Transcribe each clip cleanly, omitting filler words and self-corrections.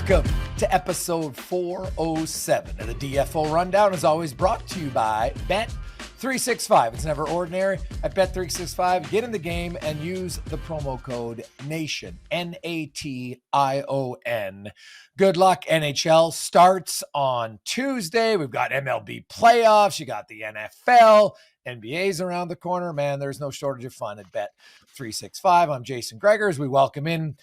Welcome to episode 407 of the DFO Rundown, as always brought to you by Bet365. It's never ordinary. At Bet365, get in the game and use the promo code NATION, N-A-T-I-O-N. Good luck. NHL starts on Tuesday. We've got MLB playoffs. You got the NFL. NBA's around the corner. Man, there's no shortage of fun at Bet365. I'm Jason Gregor, as we welcome in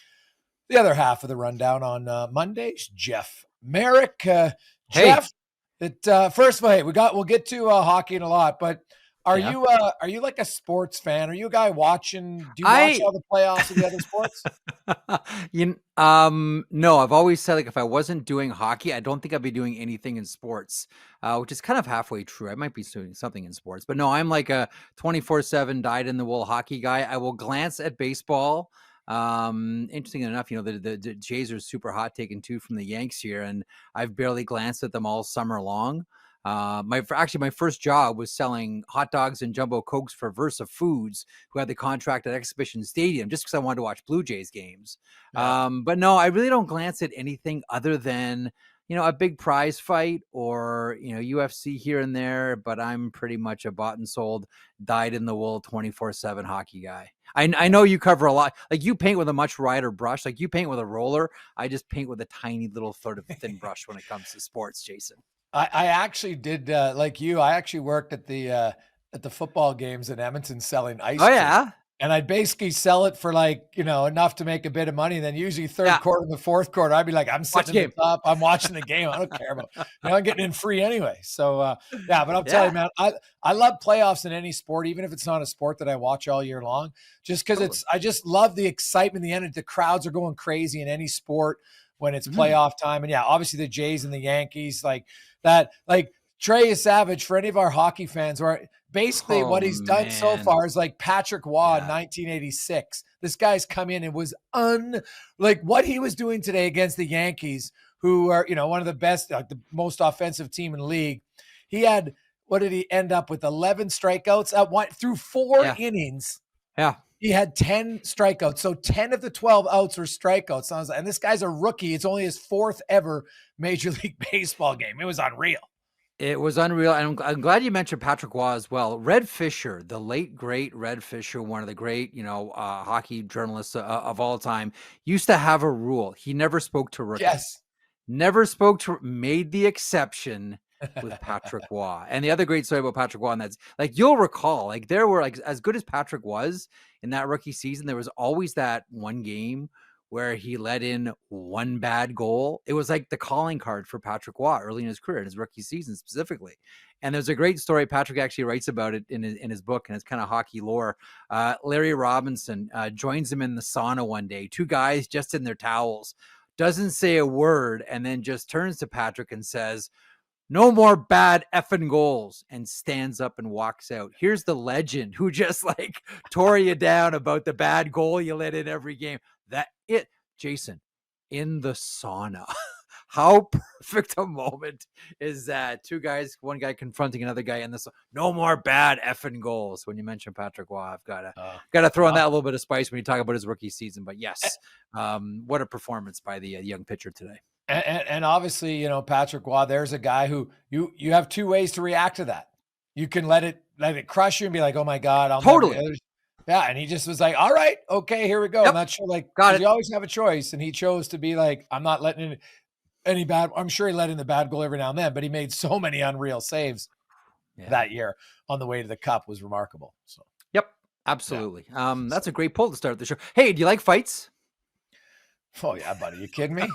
the other half of the rundown on Mondays, Jeff Merrick. Jeff, first of all, hey, we'll get to hockey in a lot, but are you like a sports fan? Are you a guy watching? Do you watch all the playoffs of the other sports? No, I've always said, like, if I wasn't doing hockey, I don't think I'd be doing anything in sports, which is kind of halfway true. I might be doing something in sports, but no, I'm like a 24/7 dyed-in-the-wool hockey guy. I will glance at baseball. Interesting enough, the Jays are super hot, taking 2 from the Yanks here, and I've barely glanced at them all summer long. My first job was selling hot dogs and jumbo Cokes for Versa Foods, who had the contract at Exhibition Stadium, just because I wanted to watch Blue Jays games. Yeah. But no, I really don't glance at anything other than, a big prize fight or, UFC here and there, but I'm pretty much a bought and sold, dyed-in-the-wool 24/7 hockey guy. I know you cover a lot. Like, you paint with a much wider brush. Like, you paint with a roller. I just paint with a tiny little sort of thin brush when it comes to sports, Jason. I actually did, like you, I actually worked at the football games in Edmonton selling ice cream. Yeah? And I'd basically sell it for enough to make a bit of money. And then usually third quarter and the fourth quarter, I'd be like, I'm sitting at the top. I'm watching the game. I don't care about it. I'm getting in free anyway. So, but I'm telling you, man, I love playoffs in any sport, even if it's not a sport that I watch all year long, just because I just love the excitement, the end. The crowds are going crazy in any sport when it's playoff time. And obviously the Jays and the Yankees, like Trey Yesavage, for any of our hockey fans, where basically what he's done so far is like Patrick Waugh in 1986. This guy's come in and was what he was doing today against the Yankees, who are, one of the best, the most offensive team in the league. He had, what did he end up with? 11 strikeouts through 4 innings. Yeah. He had 10 strikeouts. So 10 of the 12 outs were strikeouts. And this guy's a rookie. It's only his 4th ever Major League Baseball game. It was unreal. It was unreal. And I'm glad you mentioned Patrick Waugh as well. Red Fisher, the late, great Red Fisher, one of the great, hockey journalists of all time, used to have a rule. He never spoke to rookies. Yes. Made the exception with Patrick Waugh. And the other great story about Patrick Waugh, and that's, you'll recall, there were, as good as Patrick was in that rookie season, there was always that one game where he let in one bad goal. It was like the calling card for Patrick Waugh early in his career, in his rookie season specifically. And there's a great story. Patrick actually writes about it in his book, and it's kind of hockey lore. Larry Robinson joins him in the sauna one day, 2 guys just in their towels, doesn't say a word, and then just turns to Patrick and says, "No more bad effing goals," and stands up and walks out. Here's the legend who just tore you down about the bad goal you let in every game. Jason, in the sauna. How perfect a moment is that? 2 guys, one guy confronting another guy in this. No more bad effing goals. When you mention Patrick Waugh, I've got to throw in that a little bit of spice when you talk about his rookie season. But yes, what a performance by the young pitcher today. And obviously, Patrick Waugh, there's a guy who you have 2 ways to react to that. You can let it crush you and be like, oh my God, totally. Yeah. And he just was like, all right, okay, here we go. Yep. I'm not sure, got it. You always have a choice. And he chose to be like, I'm not letting in any bad. I'm sure he let in the bad goal every now and then, but he made so many unreal saves that year on the way to the cup was remarkable. So, yep, absolutely. Yeah. That's a great pull to start the show. Hey, do you like fights? Oh yeah, buddy. You kidding me?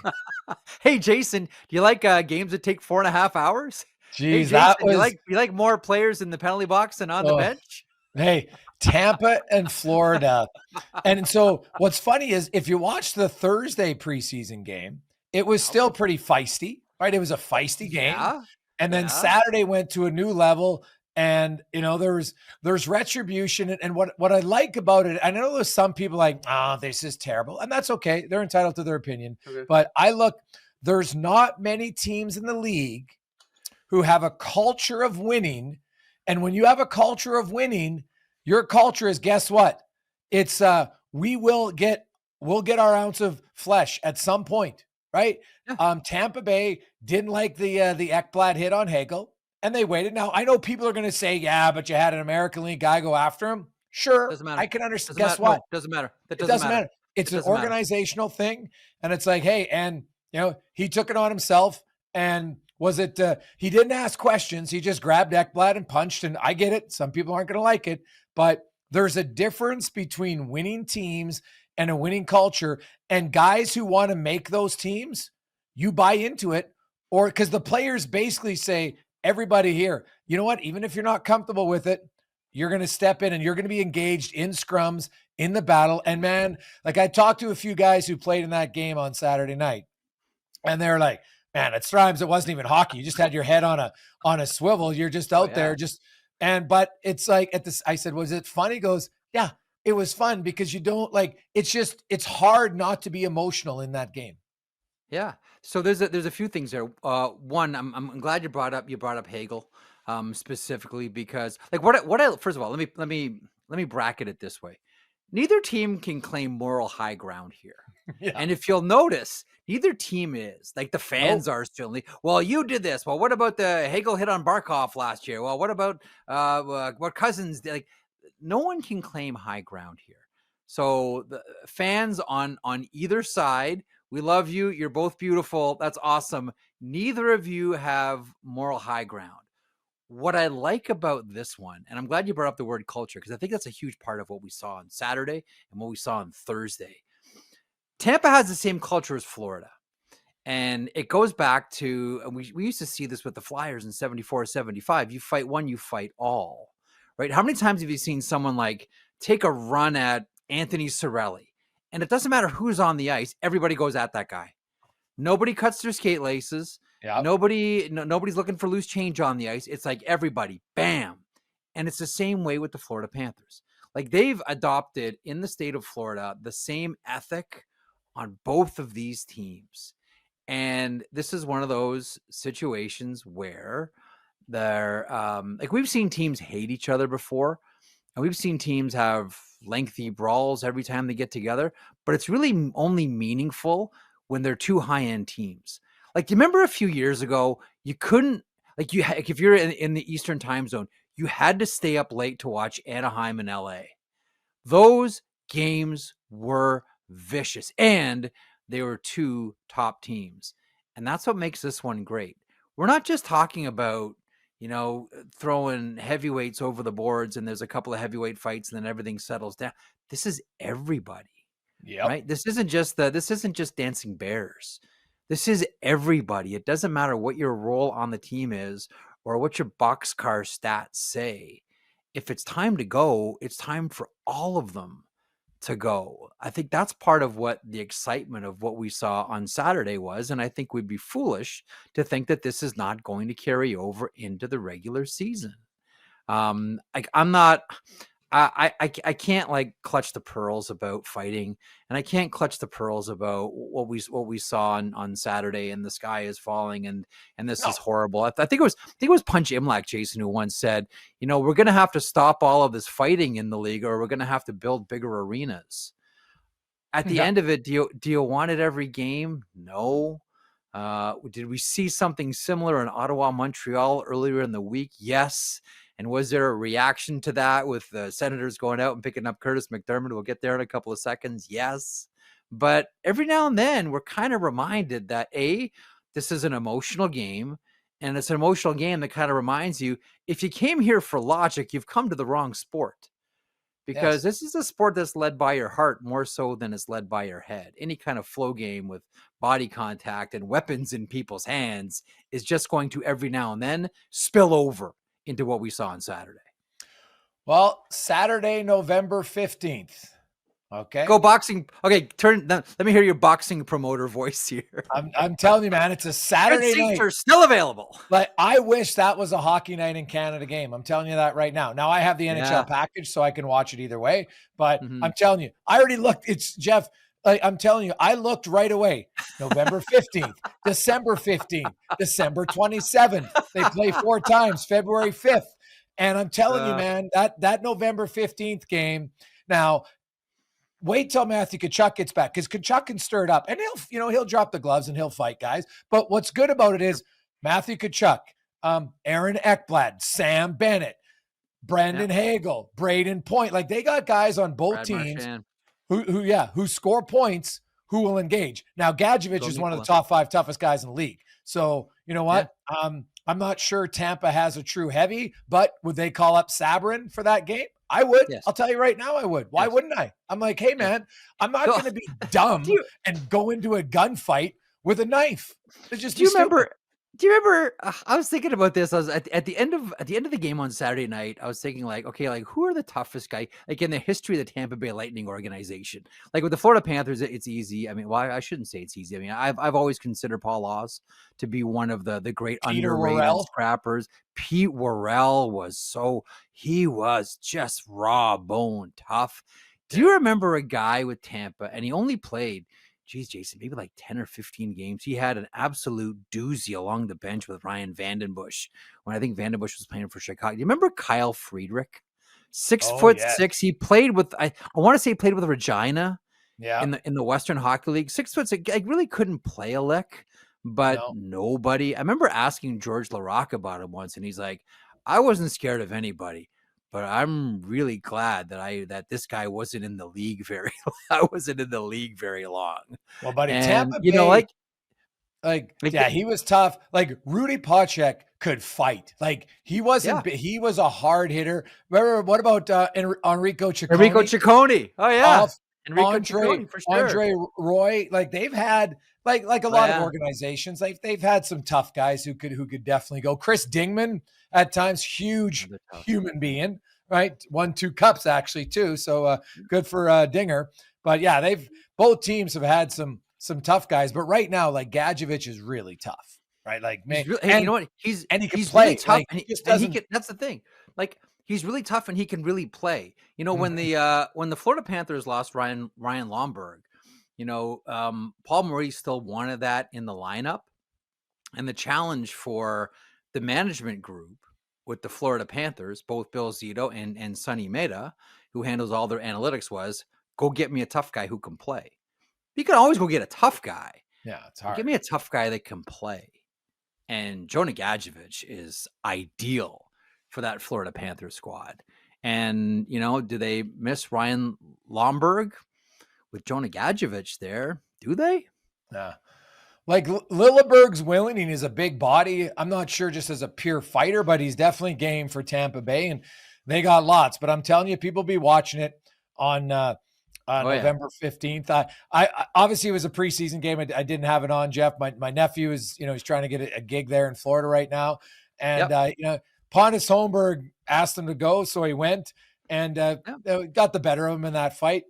Hey, Jason, do you like games that take 4.5 hours? Jeez, hey, Jason, that was. You like more players in the penalty box than on the bench? Hey, Tampa and Florida. And so what's funny is if you watch the Thursday preseason game, it was still pretty feisty, right? It was a feisty game. Yeah. And then Saturday went to a new level. And, there's retribution. And what I like about it, I know there's some people like, this is terrible. And that's okay. They're entitled to their opinion. Okay. But there's not many teams in the league who have a culture of winning. And when you have a culture of winning, your culture is, guess what? It's we'll get our ounce of flesh at some point, right? Yeah. Tampa Bay didn't like the Ekblad hit on Hagel, and they waited. Now, I know people are going to say, yeah, but you had an American League guy go after him. Sure, Doesn't matter. I can understand. Doesn't Guess matter. what? No, doesn't matter. That It doesn't matter. It's It an doesn't matter. organizational thing. And it's like, hey, and, he took it on himself. And was it, he didn't ask questions. He just grabbed Ekblad and punched. And I get it. Some people aren't going to like it. But there's a difference between winning teams and a winning culture. And guys who want to make those teams, you buy into it. Or because the players basically say, everybody here, you know what? Even if you're not comfortable with it, you're going to step in and you're going to be engaged in scrums, in the battle. And man, like I talked to a few guys who played in that game on Saturday night, and they're like, man, at times it wasn't even hockey. You just had your head on a swivel. You're just out there but it's like I said, was it fun? He goes, yeah, it was fun because you don't it's hard not to be emotional in that game. Yeah. So there's a few things there. One, I'm glad you brought up Hagel, specifically because first of all, let me bracket it this way. Neither team can claim moral high ground here. Yeah. And if you'll notice, neither team is. Like the fans are certainly, well, you did this. Well, what about the Hagel hit on Barkov last year? Well, what about what Cousins did? Like, no one can claim high ground here. So the fans on either side, we love you. You're both beautiful. That's awesome. Neither of you have moral high ground. What I like about this one, and I'm glad you brought up the word culture, because I think that's a huge part of what we saw on Saturday and what we saw on Thursday. Tampa has the same culture as Florida. And it goes back to, and we used to see this with the Flyers in 74, 75. You fight one, you fight all, right? How many times have you seen someone like take a run at Anthony Cirelli? And it doesn't matter who's on the ice. Everybody goes at that guy. Nobody cuts their skate laces. Yep. Nobody's looking for loose change on the ice. It's like everybody, bam. And it's the same way with the Florida Panthers. Like they've adopted in the state of Florida the same ethic on both of these teams. And this is one of those situations where they're like we've seen teams hate each other before. And we've seen teams have lengthy brawls every time they get together, but it's really only meaningful when they're two high-end teams. Like, do you remember a few years ago, you couldn't, like if you're in the Eastern time zone, you had to stay up late to watch Anaheim and LA. Those games were vicious and they were two top teams. And that's what makes this one great. We're not just talking about, throwing heavyweights over the boards and there's a couple of heavyweight fights and then everything settles down. This is everybody. Yeah. Right. This isn't just dancing bears. This is everybody. It doesn't matter what your role on the team is or what your boxcar stats say. If it's time to go, it's time for all of them to go. I think that's part of what the excitement of what we saw on Saturday was. And I think we'd be foolish to think that this is not going to carry over into the regular season. I can't like clutch the pearls about fighting, and I can't clutch the pearls about what we saw on Saturday, and the sky is falling, and this is horrible. I think it was Punch Imlach, Jason, who once said, we're going to have to stop all of this fighting in the league, or we're going to have to build bigger arenas. At the end of it, do you want it every game? No. Did we see something similar in Ottawa, Montreal earlier in the week? Yes. And was there a reaction to that with the Senators going out and picking up Curtis McDermott? We'll get there in a couple of seconds. Yes. But every now and then we're kind of reminded that this is an emotional game, and it's an emotional game that kind of reminds you, if you came here for logic, you've come to the wrong sport, because this is a sport that's led by your heart more so than it's led by your head. Any kind of flow game with body contact and weapons in people's hands is just going to every now and then spill over into what we saw on Saturday. Well, Saturday, November 15th. Okay. Go boxing. Okay. Let me hear your boxing promoter voice here. I'm telling you, man, it's a Saturday night. Seats are still available. Like, I wish that was a hockey night in Canada game. I'm telling you that right now. Now I have the NHL package, so I can watch it either way, but I'm telling you, I already looked. It's Jeff. I'm telling you, I looked right away. November 15th, December 15th, December 27th. They play 4 times, February 5th. And I'm telling you, man, that November 15th game. Now, wait till Matthew Tkachuk gets back, because Tkachuk can stir it up, and he'll drop the gloves and he'll fight guys. But what's good about it is Matthew Tkachuk, Aaron Ekblad, Sam Bennett, Brandon Hagel, Braden Point. Like, they got guys on both teams who score points, who will engage. Now, Gadjevich is one of the top 5 toughest guys in the league. So, you know what? Yeah. I'm not sure Tampa has a true heavy, but would they call up Sabrin for that game? I would. Yes. I'll tell you right now, I would. Why wouldn't I? I'm like, hey, man, I'm not going to be dumb and go into a gunfight with a knife. It's just, do you remember, I was thinking about this. I was at the end of the game on Saturday night, I was thinking, like, okay, like, who are the toughest guy, like, in the history of the Tampa Bay Lightning organization? Like, with the Florida Panthers, it's easy. I mean, well, I shouldn't say it's easy. I mean, I've always considered Paul Laus to be one of the great underrated scrappers. Pete Worrell he was just raw bone tough. Do you remember a guy with Tampa, and he only played, geez, Jason, maybe like 10 or 15 games. He had an absolute doozy along the bench with Ryan Vandenbush when I think Vandenbush was playing for Chicago. Do you remember Kyle Friedrich? 6'6". He played with, I want to say he played with Regina in the Western Hockey League. 6 foot. I really couldn't play a lick, but nobody. I remember asking George Laraque about him once, and he's like, I wasn't scared of anybody. But I'm really glad that this guy wasn't in the league very long. Well, buddy, Tampa Bay, he was tough. Like, Rudy Pacheck could fight. Like, he wasn't. He was a hard hitter. Remember, what about Enrico Ciccone? Enrico Ciccone. Oh yeah, Ciccone for sure. Andre Roy. Like, they've had like a lot of organizations. Like, they've had some tough guys who could definitely go. Chris Dingman at times, huge human being. Right. 1-2 cups actually too. So good for Dinger. But yeah, both teams have had some tough guys, but right now, like, Gadjevich is really tough. Right. Like, man, you know what? He's play. Really tough. Like, that's the thing. Like, he's really tough and he can really play. You know, when the Florida Panthers lost Ryan Lomberg, you know, Paul Maurice still wanted that in the lineup. And the challenge for the management group with the Florida Panthers, both Bill Zito and Sonny Mehta, who handles all their analytics, was, go get me a tough guy who can play. You can always go get a tough guy. Yeah, it's hard. Give me a tough guy that can play. And Jonah Gadjevich is ideal for that Florida Panthers squad. And, you know, do they miss Ryan Lomberg with Jonah Gadjevich there? Do they? Yeah. Like, Lilleberg's willing, and he's a big body. I'm not sure just as a pure fighter, but he's definitely game for Tampa Bay, and they got lots. But I'm telling you, people be watching it on November 15th. I obviously, it was a preseason game. I didn't have it on, Jeff. My nephew is, he's trying to get a gig there in Florida right now, and Pontus Holmberg asked him to go, so he went and got the better of him in that fight.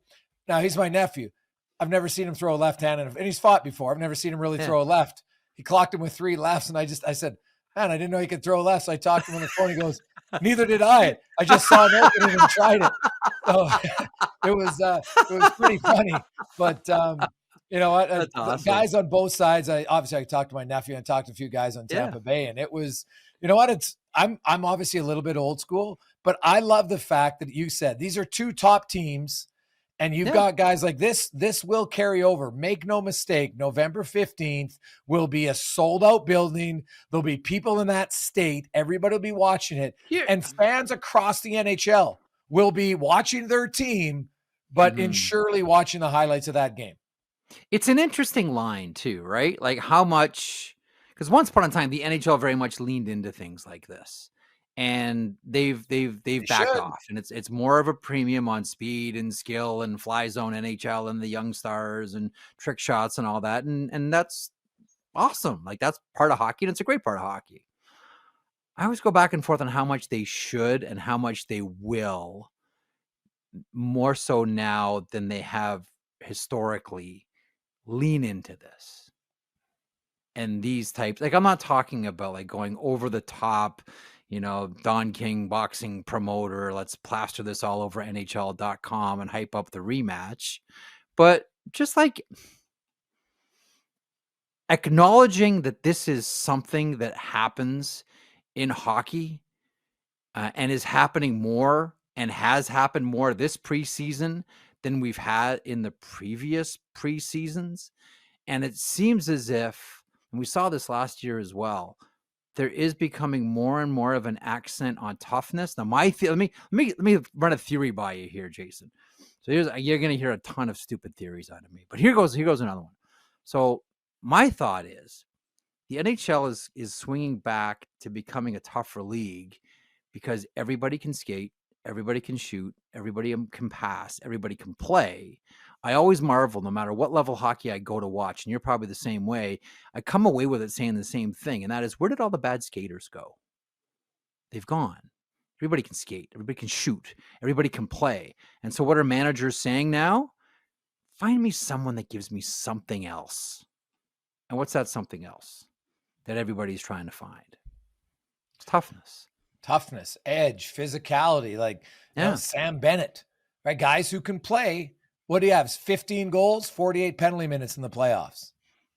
Now, he's my nephew. I've never seen him throw a left hand, and he's fought before. I've never seen him really throw a left. He clocked him with 3 lefts, and I said, man, I didn't know he could throw left. So I talked to him on the phone. He goes, neither did I. I just saw him opening and tried it. So it was pretty funny. But you know what? Awesome. Guys on both sides. I talked to my nephew and I talked to a few guys on Tampa Bay, and it was, you know what? I'm obviously a little bit old school, but I love the fact that you said these are 2 top teams. And you've got guys like this. This will carry over. Make no mistake. November 15th will be a sold-out building. There'll be people in that state. Everybody will be watching it. Yeah. And fans across the NHL will be watching their team, but surely watching the highlights of that game. It's an interesting line, too, right? Like, how much – because once upon a time, the NHL very much leaned into things like this. And they've backed off, and it's more of a premium on speed and skill and fly zone NHL and the young stars and trick shots and all that, and that's awesome. Like, that's part of hockey, and it's a great part of hockey. I always go back and forth on how much they should and how much they will, more so now than they have historically, lean into this. And these types, like, I'm not talking about like going over the top, Don King boxing promoter, let's plaster this all over NHL.com and hype up the rematch. But just like acknowledging that this is something that happens in hockey and is happening more and has happened more this preseason than we've had in the previous preseasons. And it seems as if, and we saw this last year as well, there is becoming more and more of an accent on toughness. Now, let me run a theory by you here, Jason. So you're going to hear a ton of stupid theories out of me, but here goes another one. So my thought is the NHL is swinging back to becoming a tougher league because everybody can skate, everybody can shoot, everybody can pass, everybody can play. I always marvel, no matter what level hockey I go to watch, and you're probably the same way, I come away with it saying the same thing, and that is, where did all the bad skaters go? They've gone. Everybody can skate, everybody can shoot, everybody can play. And so what are managers saying now? Find me someone that gives me something else. And what's that something else that everybody's trying to find? It's toughness. Toughness, edge, physicality, like Sam Bennett, right? Guys who can play. What do you have? 15 goals, 48 penalty minutes in the playoffs.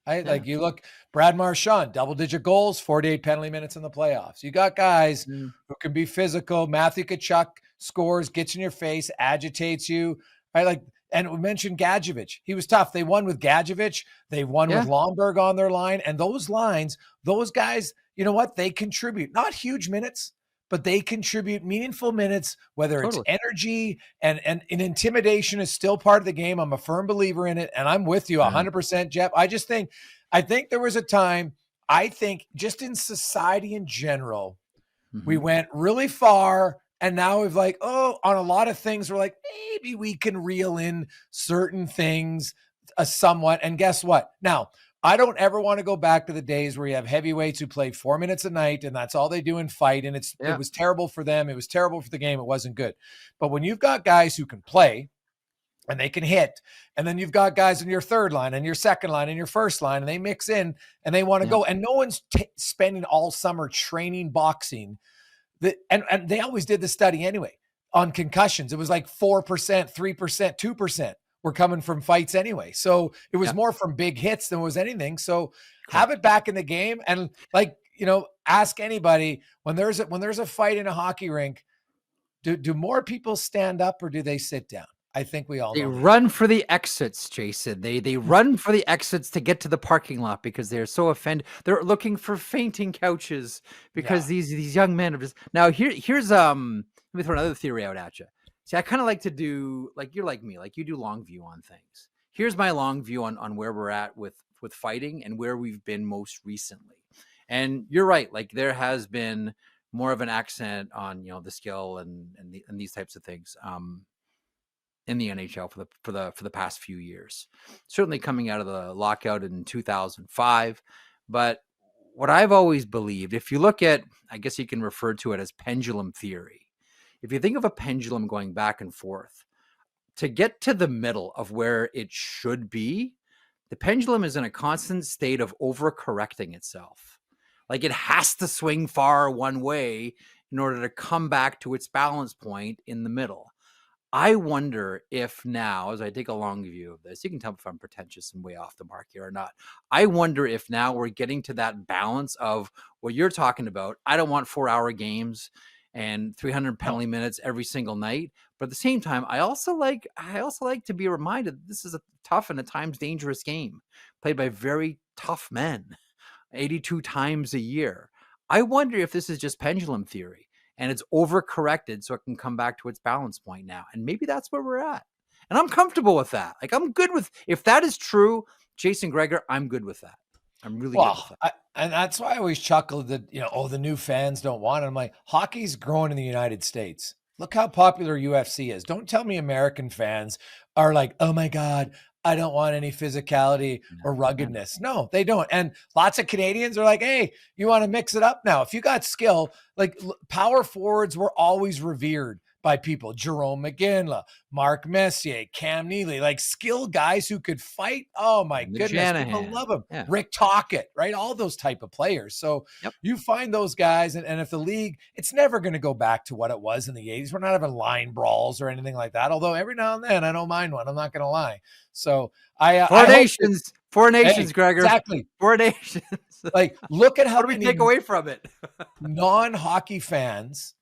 Right? Yeah. Like you look, Brad Marchand, double-digit goals, 48 penalty minutes in the playoffs. You got guys who can be physical. Matthew Tkachuk scores, gets in your face, agitates you. Right? Like, and we mentioned Gadjevich. He was tough. They won with Gadjevich. They won with Lomberg on their line. And those lines, those guys, you know what? They contribute. Not huge minutes, but they contribute meaningful minutes, whether it's energy and intimidation is still part of the game. I'm a firm believer in it, and I'm with you 100%, Jeff. I think there was a time, I think just in society in general, we went really far, and now we've on a lot of things, we're like, maybe we can reel in certain things somewhat. And guess what? Now, I don't ever want to go back to the days where you have heavyweights who play 4 minutes a night and that's all they do and fight. And it was terrible for them. It was terrible for the game. It wasn't good. But when you've got guys who can play and they can hit, and then you've got guys in your third line and your second line and your first line, and they mix in and they want to go, and no one's spending all summer training boxing. And they always did the study anyway on concussions. It was like 4%, 3%, 2%. Were coming from fights anyway. So it was more from big hits than was anything. So have it back in the game. And ask anybody when there's a fight in a hockey rink, do more people stand up or do they sit down? I think we all know. They run for the exits, Jason. They run for the exits to get to the parking lot because they're so offended. They're looking for fainting couches because these young men are just now here's let me throw another theory out at you. See, I kind of like to do, like you're like me, like you do long view on things. Here's my long view on where we're at with fighting and where we've been most recently. And you're right, like there has been more of an accent on the skill and these types of things in the NHL for the past few years. Certainly coming out of the lockout in 2005, but what I've always believed, if you look at, I guess you can refer to it as pendulum theory. If you think of a pendulum going back and forth, to get to the middle of where it should be, the pendulum is in a constant state of overcorrecting itself. Like it has to swing far one way in order to come back to its balance point in the middle. I wonder if now, as I take a long view of this, you can tell if I'm pretentious and way off the mark here or not. I wonder if now we're getting to that balance of what you're talking about. I don't want 4-hour games and 300 penalty minutes every single night. But at the same time, I also like to be reminded that this is a tough and at times dangerous game played by very tough men 82 times a year. I wonder if this is just pendulum theory and it's overcorrected so it can come back to its balance point now. And maybe that's where we're at. And I'm comfortable with that. Like I'm good with, if that is true, Jason Gregor, I'm good with that. I'm really good with that. And that's why I always chuckle that, the new fans don't want it. I'm like, hockey's growing in the United States. Look how popular UFC is. Don't tell me American fans are like, oh my God, I don't want any physicality or ruggedness. No, they don't. And lots of Canadians are like, hey, you want to mix it up now? If you got skill, like power forwards were always revered by people. Jerome McGinley, Mark Messier, Cam Neely, like skilled guys who could fight. Oh my goodness. Shanahan. People love them. Yeah. Rick Tocchet, right? All those type of players. So you find those guys. And if the league, it's never going to go back to what it was in the 80s. We're not having line brawls or anything like that. Although every now and then I don't mind one. I'm not going to lie. So Four nations, Gregor. Exactly. 4 nations. Like, look at how what do we take away from it? non-hockey fans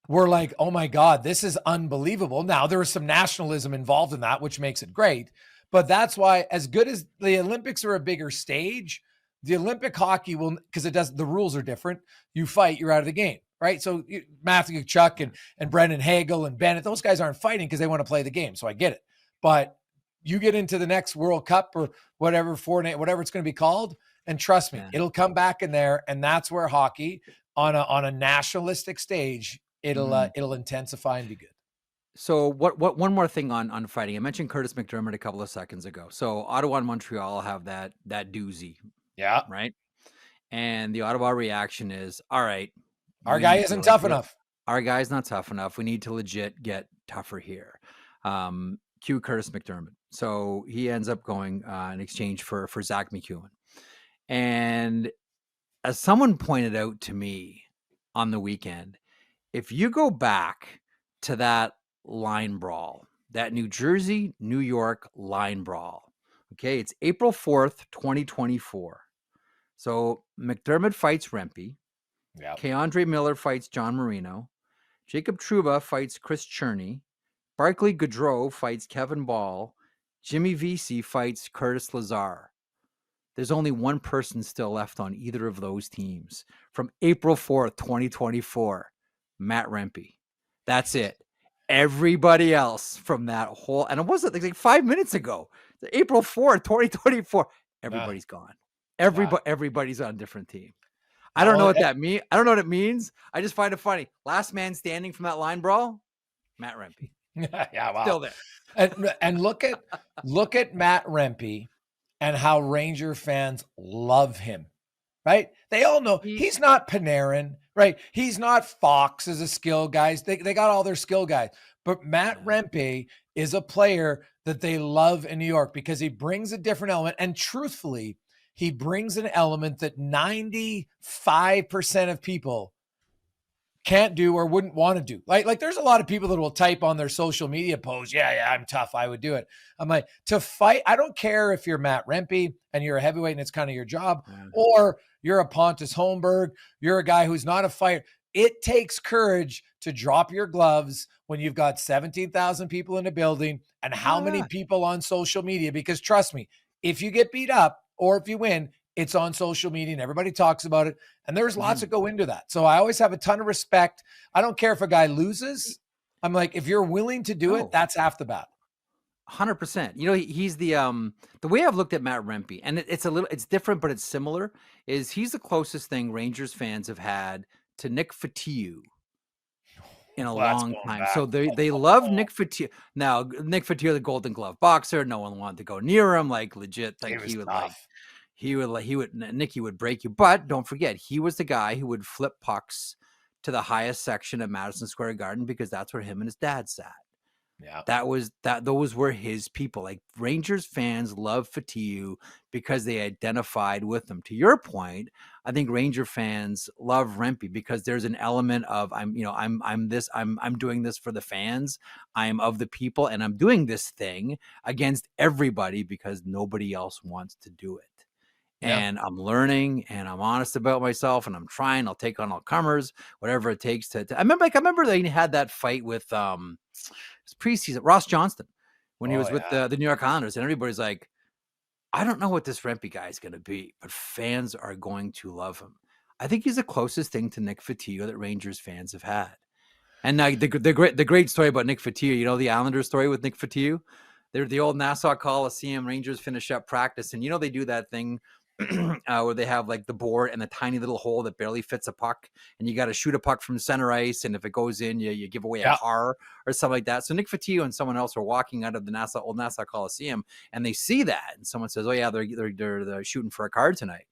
were like, oh my God, this is unbelievable. Now, there was some nationalism involved in that, which makes it great. But that's why, as good as the Olympics are a bigger stage, the Olympic hockey will, because the rules are different. You fight, you're out of the game, right? So Matthew Tkachuk and Brendan Hagel and Bennett, those guys aren't fighting because they want to play the game. So I get it. But you get into the next World Cup or whatever, whatever it's going to be called, and trust me, it'll come back in there. And that's where hockey on a nationalistic stage, it'll intensify and be good. So one more thing on fighting. I mentioned Curtis McDermott a couple of seconds ago. So Ottawa and Montreal have that doozy. Yeah. Right. And the Ottawa reaction is, all right, our guy isn't tough enough. Our guy's not tough enough. We need to legit get tougher here. Cue Curtis McDermott. So he ends up going in exchange for Zach McEwen. And as someone pointed out to me on the weekend, if you go back to that line brawl, that New Jersey, New York line brawl, okay, it's April 4th, 2024. So McDermott fights Rempe. Yeah. Keandre Miller fights John Marino. Jacob Trouba fights Chris Cherney. Barclay Goodrow fights Kevin Ball. Jimmy Vesey fights Curtis Lazar. There's only one person still left on either of those teams from April 4th, 2024, Matt Rempe. That's it. Everybody else from that whole, and it wasn't like 5 minutes ago, April 4th, 2024, everybody's gone. Everybody's on a different team. I don't know what that means. I don't know what it means. I just find it funny. Last man standing from that line brawl, Matt Rempe. Yeah, wow. Still there. And look at Matt Rempe and how Ranger fans love him, right? They all know he's not Panarin, right? He's not Fox as a skill guys. They got all their skill guys. But Matt Rempe is a player that they love in New York because he brings a different element. And truthfully, he brings an element that 95% of people can't do or wouldn't want to do. Like there's a lot of people that will type on their social media posts, yeah, I'm tough, I would do it. I'm like, to fight, I don't care if you're Matt Rempe and you're a heavyweight and it's kind of your job, or you're a Pontus Holmberg, you're a guy who's not a fighter. It takes courage to drop your gloves when you've got 17,000 people in a building and how many people on social media, because trust me, if you get beat up or if you win, it's on social media and everybody talks about it. And there's lots that go into that. So I always have a ton of respect. I don't care if a guy loses. I'm like, if you're willing to do it, that's half the battle. 100%. You know, he's the way I've looked at Matt Rempe, and it's different, but it's similar, is he's the closest thing Rangers fans have had to Nick Fotiu in a long time. So they love Nick Fotiu. Now, Nick Fotiu, the Golden Glove boxer, no one wanted to go near him, like legit. Like Nicky would break you. But don't forget, he was the guy who would flip pucks to the highest section at Madison Square Garden because that's where him and his dad sat. Yeah, those were his people. Like Rangers fans love Fotiu because they identified with him. To your point, I think Ranger fans love Rempe because there's an element of I'm doing this for the fans. I'm of the people, and I'm doing this thing against everybody because nobody else wants to do it. And I'm learning and I'm honest about myself and I'm trying. I'll take on all comers, whatever it takes to I remember they had that fight with preseason Ross Johnston when he was with the New York Islanders, and everybody's like, I don't know what this Rempe guy is going to be, but fans are going to love him. I think he's the closest thing to Nick Fotiu that Rangers fans have had. And now the great story about Nick Fotiu, you know, the Islanders story with Nick Fotiu, they're the old Nassau Coliseum. Rangers finish up practice, and you know they do that thing where they have like the board and the tiny little hole that barely fits a puck, and you got to shoot a puck from center ice, and if it goes in, you give away a car or something like that. So Nick Fotiu and someone else are walking out of the old Nassau Coliseum, and they see that, and someone says, "Oh yeah, they're shooting for a card tonight."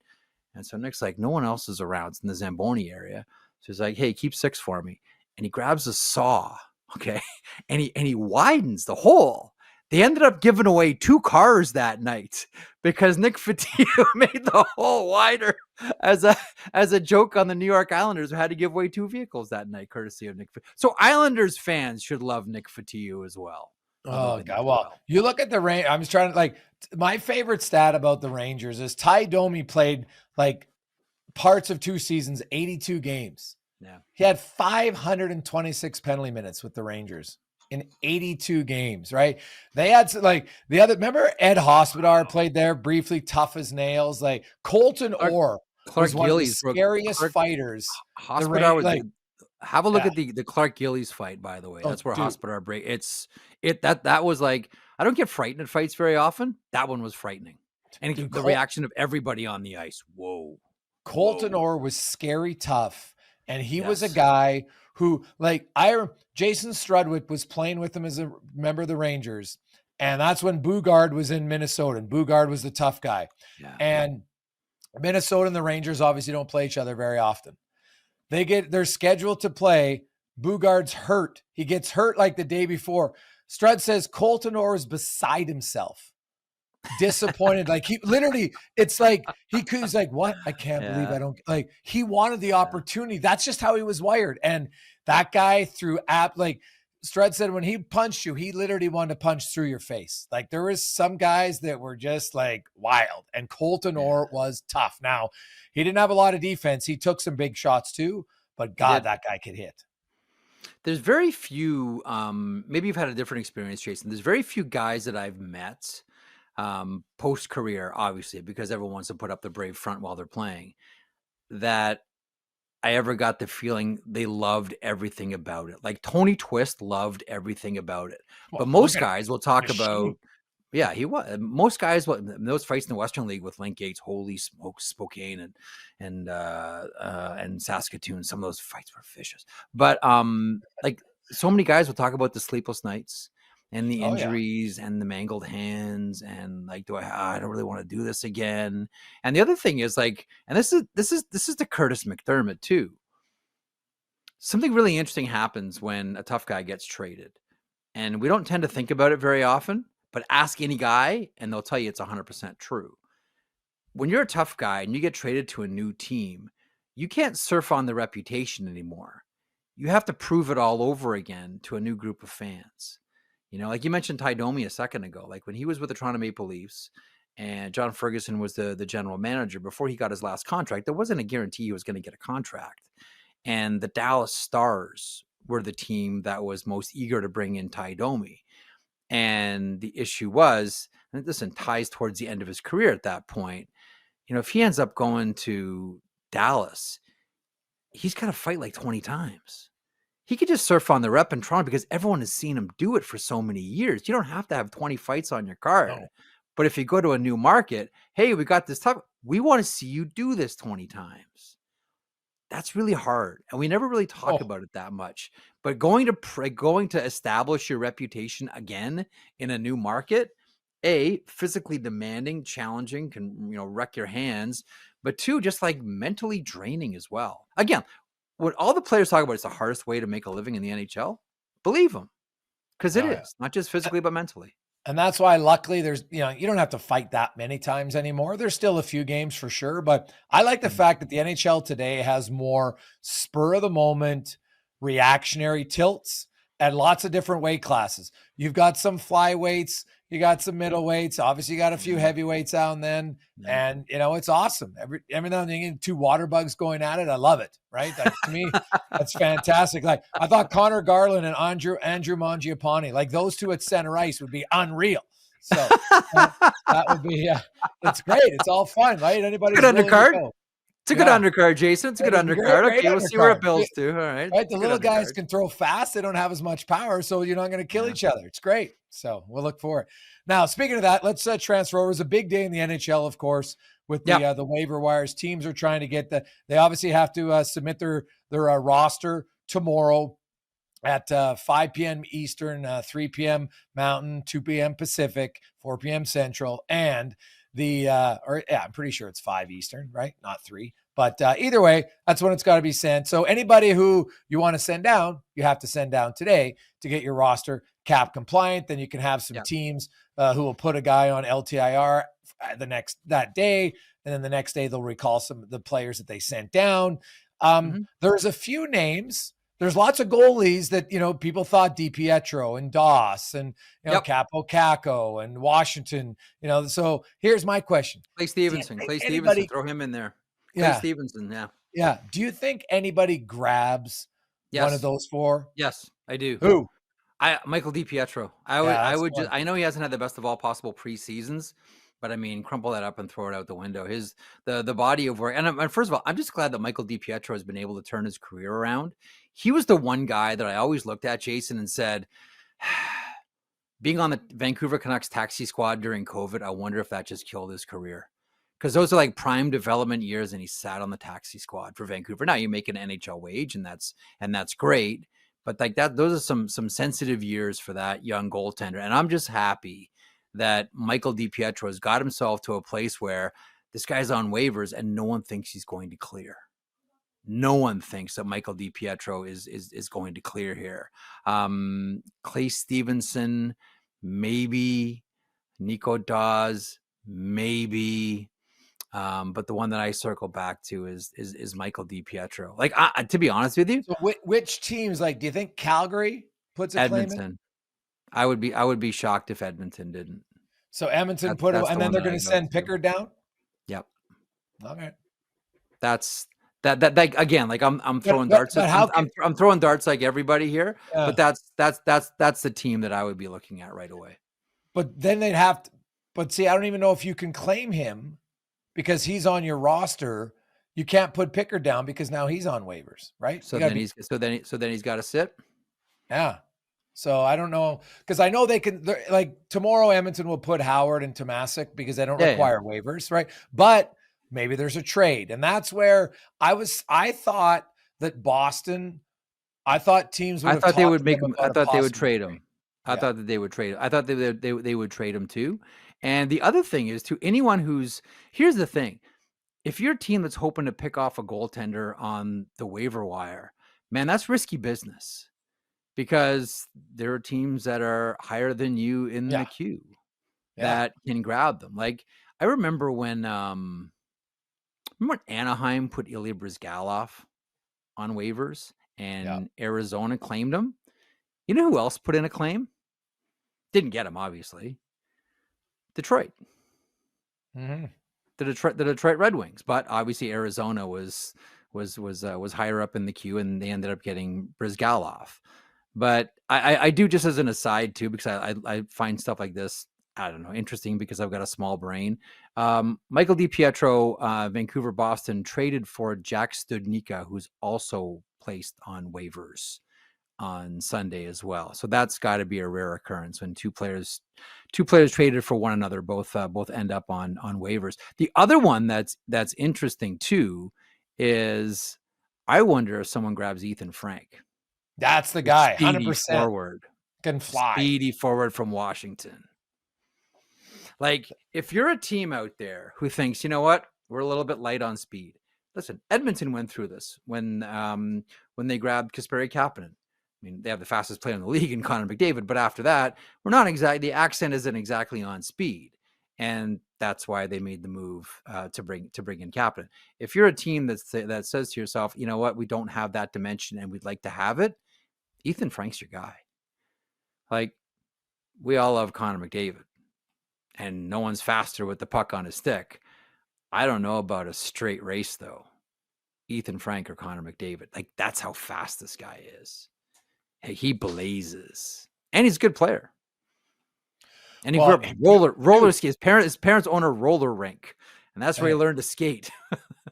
And so Nick's like, "No one else is around. It's in the Zamboni area." So he's like, "Hey, keep 6 for me," and he grabs a saw, okay, and he widens the hole. They ended up giving away 2 cars that night because Nick Fotiu made the hole wider as a joke on the New York Islanders who had to give away 2 vehicles that night, courtesy of Nick Fotiu. So Islanders fans should love Nick Fotiu as well. Oh God! Well, you look at the Rangers. I'm just trying to my favorite stat about the Rangers is Ty Domi played like parts of 2 seasons, 82 games. Yeah. He had 526 penalty minutes with the Rangers in 82 games, right? They had like the other, remember Ed Hospodar played there briefly, tough as nails. Like Colton Orr was one of the scariest fighters. Hospodar was like, have a look at the Clark Gillies fight, by the way. That's where Hospodar break. That was like, I don't get frightened at fights very often. That one was frightening. And the reaction of everybody on the ice. Whoa. Colton Orr was scary tough. And he was a guy who, like, Jason Strudwick was playing with him as a member of the Rangers. And that's when Bugard was in Minnesota. And Bugard was the tough guy. Yeah. And Minnesota and the Rangers obviously don't play each other very often. They're scheduled to play. Bugard's hurt. He gets hurt like the day before. Strud says Colton Orr is beside himself. Disappointed. Like he literally, it's like he's like, what? I can't believe I don't like, he wanted the opportunity. That's just how he was wired. And that guy like Strud said, when he punched you, he literally wanted to punch through your face. Like there was some guys that were just like wild, and Colton Orr was tough. Now he didn't have a lot of defense. He took some big shots too, but God, that guy could hit. There's very few, maybe you've had a different experience, Jason. There's very few guys that I've met post-career, obviously, because everyone wants to put up the brave front while they're playing, that I ever got the feeling they loved everything about it. Like Tony Twist loved everything about it. But most guys will talk about, he was. Most guys, those fights in the Western League with Link Gates, holy smokes, Spokane and Saskatoon, some of those fights were vicious. But like so many guys will talk about the sleepless nights and the injuries and the mangled hands and like, I don't really want to do this again. And the other thing is like, and this is the Curtis McDermott too. Something really interesting happens when a tough guy gets traded, and we don't tend to think about it very often, but ask any guy and they'll tell you it's 100% true. When you're a tough guy and you get traded to a new team, you can't surf on the reputation anymore. You have to prove it all over again to a new group of fans. You know, like you mentioned Ty Domi a second ago, like when he was with the Toronto Maple Leafs and John Ferguson was the general manager before he got his last contract, there wasn't a guarantee he was going to get a contract. And the Dallas Stars were the team that was most eager to bring in Ty Domi. And the issue was, and listen, Ty's towards the end of his career at that point, you know, if he ends up going to Dallas, he's got to fight like 20 times. He could just surf on the rep in Toronto because everyone has seen him do it for so many years. You don't have to have 20 fights on your card. No. But if you go to a new market, hey, we got this tough. We want to see you do this 20 times. That's really hard. And we never really talk about it that much. But going to establish your reputation again in a new market, physically demanding, challenging, can, you know, wreck your hands. But two, just like mentally draining as well. Again, when all the players talk about it's the hardest way to make a living in the NHL, believe them, because it is not just physically but mentally. And that's why, luckily, there's, you know, you don't have to fight that many times anymore. There's still a few games for sure, but I like the fact that the NHL today has more spur of the moment, reactionary tilts, and lots of different weight classes. You've got some flyweights, you got some middleweights, obviously you got a few heavyweights out and then, and you know, it's awesome. Every now and then you get two water bugs going at it. I love it. Right. That, to me, that's fantastic. Like I thought Connor Garland and Andrew Mangiapane, like those two at center ice would be unreal. So that would be, it's great. It's all fun, right? Anybody's good undercard. It's a good undercard, Jason. It's a good undercard. Okay, we'll see where it builds to. All right. Right. The little guys can throw fast. They don't have as much power, so you're not going to kill each other. It's great. So we'll look for it. Now, speaking of that, let's transfer over. It's a big day in the NHL, of course, with the waiver wires. Teams are trying to get they obviously have to submit their roster tomorrow at 5 p.m. Eastern, 3 p.m. Mountain, 2 p.m. Pacific, 4 p.m. Central, and I'm pretty sure it's 5 Eastern, right? Not 3. But either way, that's when it's got to be sent. So anybody who you want to send down, you have to send down today to get your roster cap compliant. Then you can have some teams who will put a guy on LTIR that day. And then the next day they'll recall some of the players that they sent down. There's a few names. There's lots of goalies that, you know, people thought DiPietro and Doss and, you know, Capo Caco and Washington, you know. So here's my question. Clay Stevenson, throw him in there. Clay Stevenson, Yeah. Do you think anybody grabs one of those 4? Yes, I do. Who? Michael DiPietro. I know he hasn't had the best of all possible preseasons, but I mean, crumple that up and throw it out the window. The body of work. And first of all, I'm just glad that Michael DiPietro has been able to turn his career around. He was the one guy that I always looked at, Jason, and said, being on the Vancouver Canucks taxi squad during COVID, I wonder if that just killed his career. Because those are like prime development years, and he sat on the taxi squad for Vancouver. Now you make an NHL wage, and that's great. But like that, those are some sensitive years for that young goaltender. And I'm just happy that Michael DiPietro has got himself to a place where this guy's on waivers and no one thinks he's going to clear. No one thinks that Michael DiPietro is going to clear here. Clay Stevenson, maybe. Nico Dawes, maybe. But the one that I circle back to is Michael DiPietro. Like, to be honest with you, so which teams? Like, do you think Calgary puts a Edmonton claim in? I would be shocked if Edmonton didn't. So Edmonton put it, and then they're going to send Pickard down. Yep. Okay. That's that again. Like I'm throwing darts. I'm throwing darts like everybody here. But that's the team that I would be looking at right away. But then they'd have to. But see, I don't even know if you can claim him because he's on your roster. You can't put Pickard down because now he's on waivers, right? So then he's got to sit. Yeah. So I don't know, because I know they can, like tomorrow Edmonton will put Howard and Tomasic because they don't require waivers, right? But maybe there's a trade. And that's where I thought that Boston, I thought teams would they would make him. I thought they would trade him. I thought that they would trade. I thought they would trade him too. And the other thing is, to anyone here's the thing. If you're a team that's hoping to pick off a goaltender on the waiver wire, man, that's risky business. Because there are teams that are higher than you in the queue that can grab them. Like, I remember when Anaheim put Ilya Bryzgalov on waivers and Arizona claimed him. You know who else put in a claim? Didn't get him, obviously. Detroit. Mm-hmm. The Detroit Red Wings. But obviously Arizona was higher up in the queue, and they ended up getting Bryzgalov. But I do, just as an aside too, because I find stuff like this, I don't know, interesting because I've got a small brain. Michael DiPietro, Vancouver, Boston traded for Jack Studnicka, who's also placed on waivers on Sunday as well. So that's got to be a rare occurrence when two players traded for one another, both end up on waivers. The other one that's interesting too is, I wonder if someone grabs Ethan Frank. That's the guy, 100% forward, can fly. Speedy forward from Washington. Like, if you're a team out there who thinks, you know what, we're a little bit light on speed. Listen, Edmonton went through this when they grabbed Kasperi Kapanen. I mean, they have the fastest player in the league in Connor McDavid, but after that, we're not exactly, the accent isn't exactly on speed. And that's why they made the move to bring in Kapanen. If you're a team that says to yourself, you know what, we don't have that dimension and we'd like to have it, Ethan Frank's your guy. Like, we all love Connor McDavid, and no one's faster with the puck on his stick. I don't know about a straight race, though. Ethan Frank or Connor McDavid. Like, that's how fast this guy is. Hey, he blazes. And he's a good player. And he grew up roller ski. His parents own a roller rink, and that's where he learned to skate.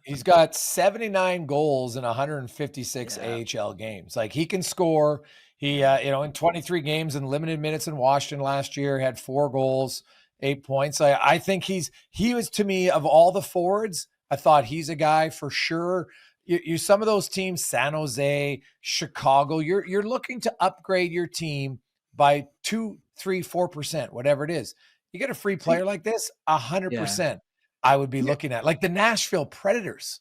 He's got 79 goals in 156 AHL games. Like, he can score. He, in 23 games in limited minutes in Washington last year, had 4 goals, 8 points. I think he was, to me, of all the forwards, I thought he's a guy for sure. You some of those teams, San Jose, Chicago, you're looking to upgrade your team by 2, 3, 4%, whatever it is. You get a free player like this, 100%. I would be looking at, like the Nashville Predators,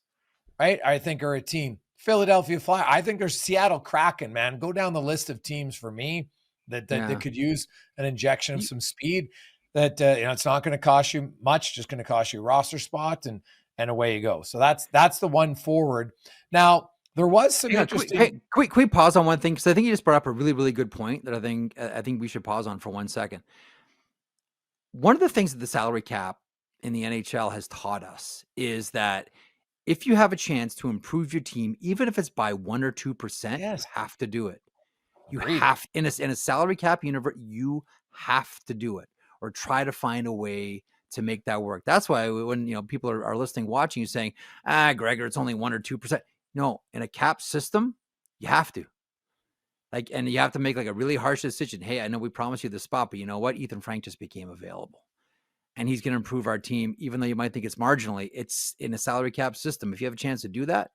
right? I think are a team. Philadelphia Flyers. I think there's Seattle Kraken, man. Go down the list of teams for me that could use an injection of some speed. That it's not going to cost you much, just going to cost you a roster spot, and away you go. So that's the one forward. Now, there was some interesting. Can we pause on one thing, because I think you just brought up a really, really good point that I think we should pause on for 1 second. One of the things that the salary cap in the NHL has taught us is that if you have a chance to improve your team, even if it's by 1 or 2%, Yes. you have to do it. You Agreed. have in a salary cap universe, you have to do it or try to find a way to make that work. That's why when people are listening, watching, you saying, Gregor, it's only 1 or 2%. No, in a cap system, you have to. And you have to make like a really harsh decision. Hey, I know we promised you the spot, but you know what? Ethan Frank just became available. And he's going to improve our team, even though you might think it's marginally. It's in a salary cap system. If you have a chance to do that,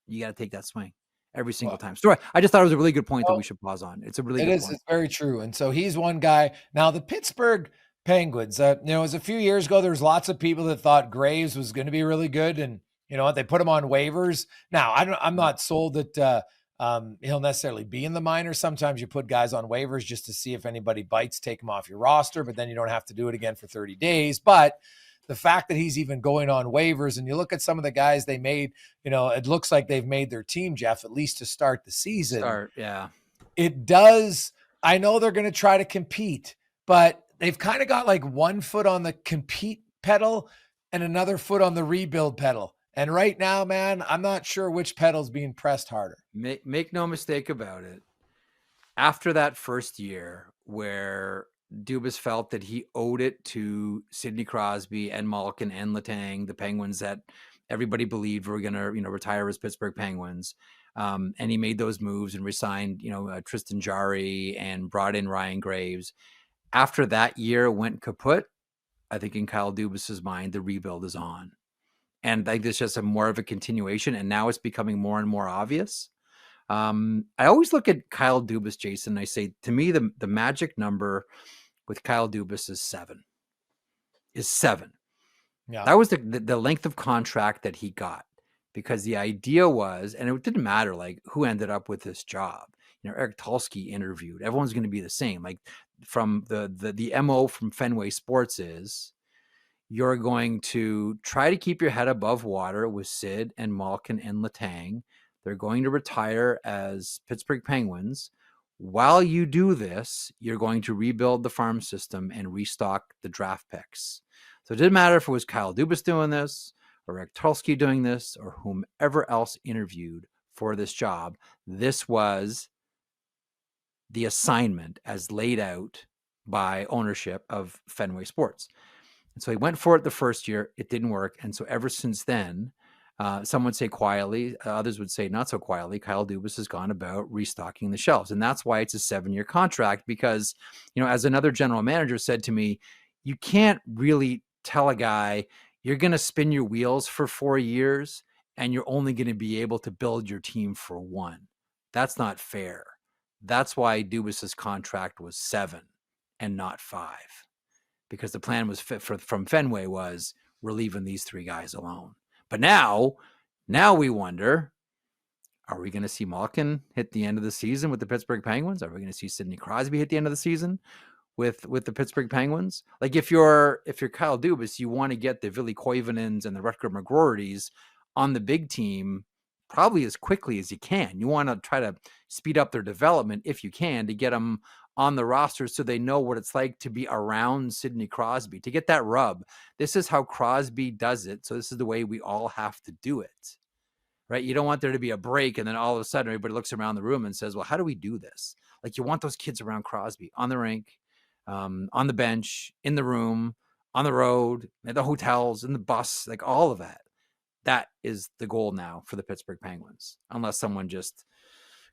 you got to take that swing every single time. So I just thought it was a really good point that we should pause on. It's a really good point. It's very true. And so he's one guy. Now the Pittsburgh Penguins, it was a few years ago, there was lots of people that thought Graves was going to be really good. And you know what? They put him on waivers. Now I'm not sold that he'll necessarily be in the minors. Sometimes you put guys on waivers just to see if anybody bites, take them off your roster, but then you don't have to do it again for 30 days. But the fact that he's even going on waivers, and you look at some of the guys they made, it looks like they've made their team, Jeff, at least to start the season. Yeah. It does. I know they're going to try to compete, but they've kind of got like one foot on the compete pedal and another foot on the rebuild pedal. And right now, man, I'm not sure which pedal's being pressed harder. Make no mistake about it. After that first year where Dubas felt that he owed it to Sidney Crosby and Malkin and Letang, the Penguins that everybody believed were going to, retire as Pittsburgh Penguins. And he made those moves and resigned, Tristan Jarry and brought in Ryan Graves. After that year went kaput, I think in Kyle Dubas's mind, the rebuild is on. And I think it's just more of a continuation. And now it's becoming more and more obvious. I always look at Kyle Dubas, Jason, and I say, to me, the magic number with Kyle Dubas is 7. Yeah. That was the length of contract that he got, because the idea was, and it didn't matter like who ended up with this job. Eric Tulsky interviewed. Everyone's going to be the same. Like from the MO from Fenway Sports is, you're going to try to keep your head above water with Sid and Malkin and Letang. They're going to retire as Pittsburgh Penguins. While you do this, you're going to rebuild the farm system and restock the draft picks. So it didn't matter if it was Kyle Dubas doing this or Rick Tulsky doing this or whomever else interviewed for this job. This was the assignment as laid out by ownership of Fenway Sports. And so he went for it the first year. It didn't work. And so ever since then, some would say quietly, others would say not so quietly, Kyle Dubas has gone about restocking the shelves. And that's why it's a 7-year contract, because, as another general manager said to me, you can't really tell a guy you're going to spin your wheels for 4 years and you're only going to be able to build your team for 1. That's not fair. That's why Dubas's contract was 7 and not 5. Because the plan was from Fenway was, we're leaving these 3 guys alone. But now we wonder, are we going to see Malkin hit the end of the season with the Pittsburgh Penguins? Are we going to see Sidney Crosby hit the end of the season with the Pittsburgh Penguins? Like if you're Kyle Dubas, you want to get the Ville Koivunens and the Rutger McGroartys on the big team probably as quickly as you can. You want to try to speed up their development if you can to get them on the roster so they know what it's like to be around Sidney Crosby, to get that rub. This is how Crosby does it. So this is the way we all have to do it, right? You don't want there to be a break and then all of a sudden everybody looks around the room and says, well, how do we do this? Like you want those kids around Crosby on the rink, on the bench, in the room, on the road, at the hotels, in the bus, like all of that. That is the goal now for the Pittsburgh Penguins, unless someone just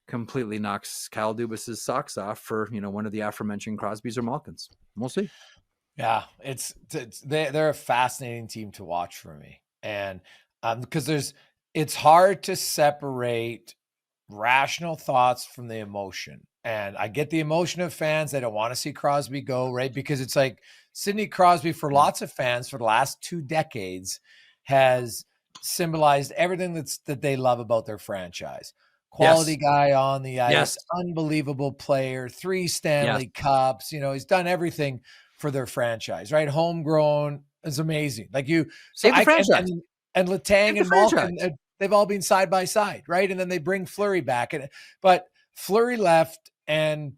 completely knocks Kyle Dubas's socks off for, one of the aforementioned Crosbys or Malkins. We'll see. Yeah, they're a fascinating team to watch for me. And because it's hard to separate rational thoughts from the emotion. And I get the emotion of fans. They don't want to see Crosby go, right? Because it's like Sidney Crosby, for lots of fans for the last 2 decades, has symbolized everything that they love about their franchise. Quality guy on the ice, unbelievable player, 3 Stanley Cups. He's done everything for their franchise, right? Homegrown is amazing. Like save the franchise. And Letang and Malkin, they've all been side by side, right? And then they bring Fleury back, but Fleury left, and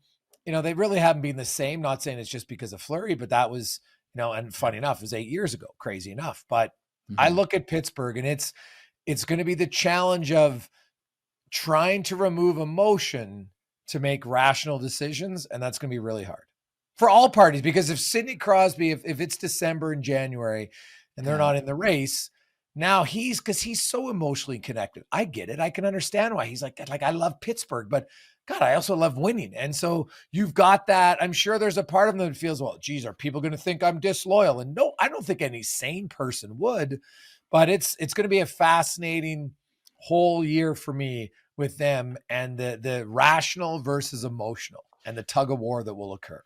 they really haven't been the same. Not saying it's just because of Fleury, but that was and funny enough, it was 8 years ago. Crazy enough, but I look at Pittsburgh, and it's going to be the challenge of trying to remove emotion to make rational decisions. And that's going to be really hard for all parties, because if Sidney Crosby, if it's December and January and they're not in the race, now because he's so emotionally connected. I get it. I can understand why he's like that. Like, I love Pittsburgh, but God, I also love winning. And so you've got that. I'm sure there's a part of them that feels, well, geez, are people going to think I'm disloyal? And no, I don't think any sane person would, but it's going to be a fascinating whole year for me with them, and the rational versus emotional and the tug of war that will occur.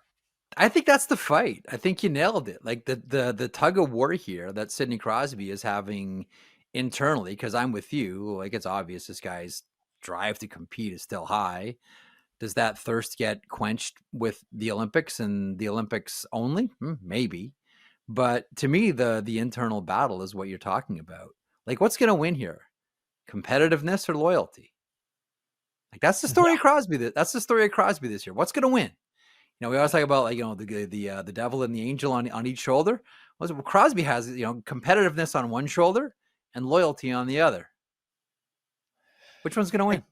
I think that's the fight. I think you nailed it. Like the tug of war here that Sidney Crosby is having internally, because I'm with you. Like, it's obvious this guy's drive to compete is still high. Does that thirst get quenched with the Olympics and the Olympics only? Maybe. But to me, the internal battle is what you're talking about. Like, what's going to win here? Competitiveness or loyalty? Like, that's the story of Crosby. That's the story of Crosby this year. What's going to win? You know, we always talk about, like, you know, the devil and the angel on each shoulder. Well, Crosby has, you know, competitiveness on one shoulder and loyalty on the other. Which one's going to win?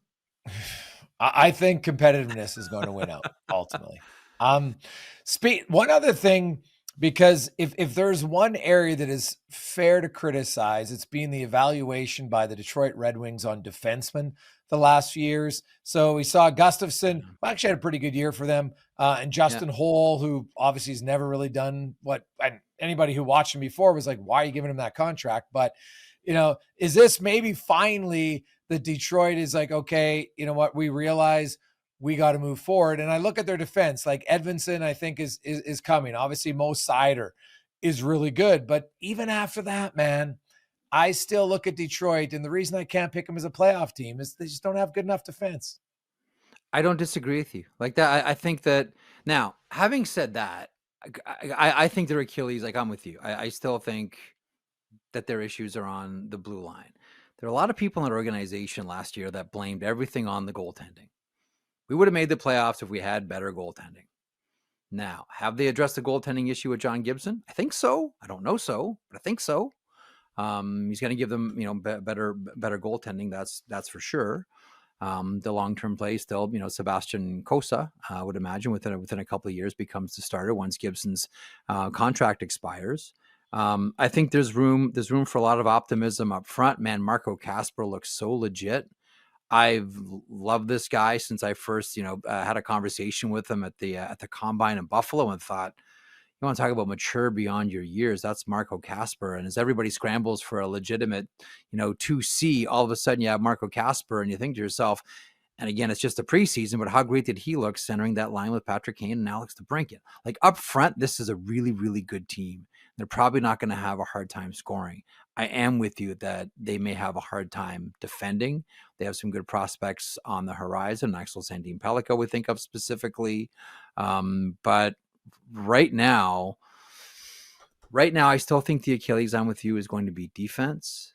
I think competitiveness is going to win out ultimately. One other thing, because if there's one area that is fair to criticize, it's been the evaluation by the Detroit Red Wings on defensemen the last few years. So we saw Gustavsson actually had a pretty good year for them, and Justin Holl, who obviously has never really done what, and anybody who watched him before was like, why are you giving him that contract? But, you know, is this maybe finally the Detroit is like, okay, you know what, we realize we got to move forward. And I look at their defense, like Edmondson, I think is coming. Obviously, Mo Sider is really good, but even after that, man, I still look at Detroit, and the reason I can't pick them as a playoff team is they just don't have good enough defense. I don't disagree with you like that. I think that, now, having said that, I think their Achilles, like, I'm with you. I still think that their issues are on the blue line. There are a lot of people in our organization last year that blamed everything on the goaltending. We would have made the playoffs if we had better goaltending. Now, have they addressed the goaltending issue with John Gibson? I think so. I don't know so, but I think so. He's going to give them, you know, better goaltending. That's for sure. The long-term play still, you know, Sebastian Cossa, I would imagine within a couple of years becomes the starter once Gibson's contract expires. I think there's room for a lot of optimism up front. Man, Marco Kasper looks so legit. I've loved this guy since I first, you know, had a conversation with him at the combine in Buffalo, and thought, you want to talk about mature beyond your years, that's Marco Kasper. And as everybody scrambles for a legitimate, you know, 2C, all of a sudden you have Marco Kasper, and you think to yourself, and again, it's just a preseason, but how great did he look centering that line with Patrick Kane and Alex DeBrincat? Like, up front, this is a really, really good team. They're probably not going to have a hard time scoring. I am with you that they may have a hard time defending. They have some good prospects on the horizon. Axel Sandin Pellikka we think of specifically. But right now, I still think the Achilles, I'm with you, is going to be defense.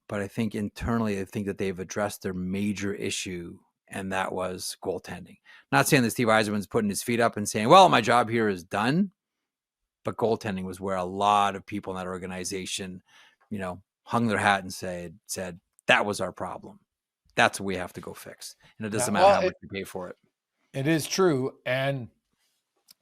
But I think internally, I think that they've addressed their major issue, and that was goaltending. Not saying that Steve Yzerman's putting his feet up and saying, well, my job here is done. But goaltending was where a lot of people in that organization, you know, hung their hat and said, that was our problem. That's what we have to go fix. And it doesn't matter how much you pay for it. It is true. And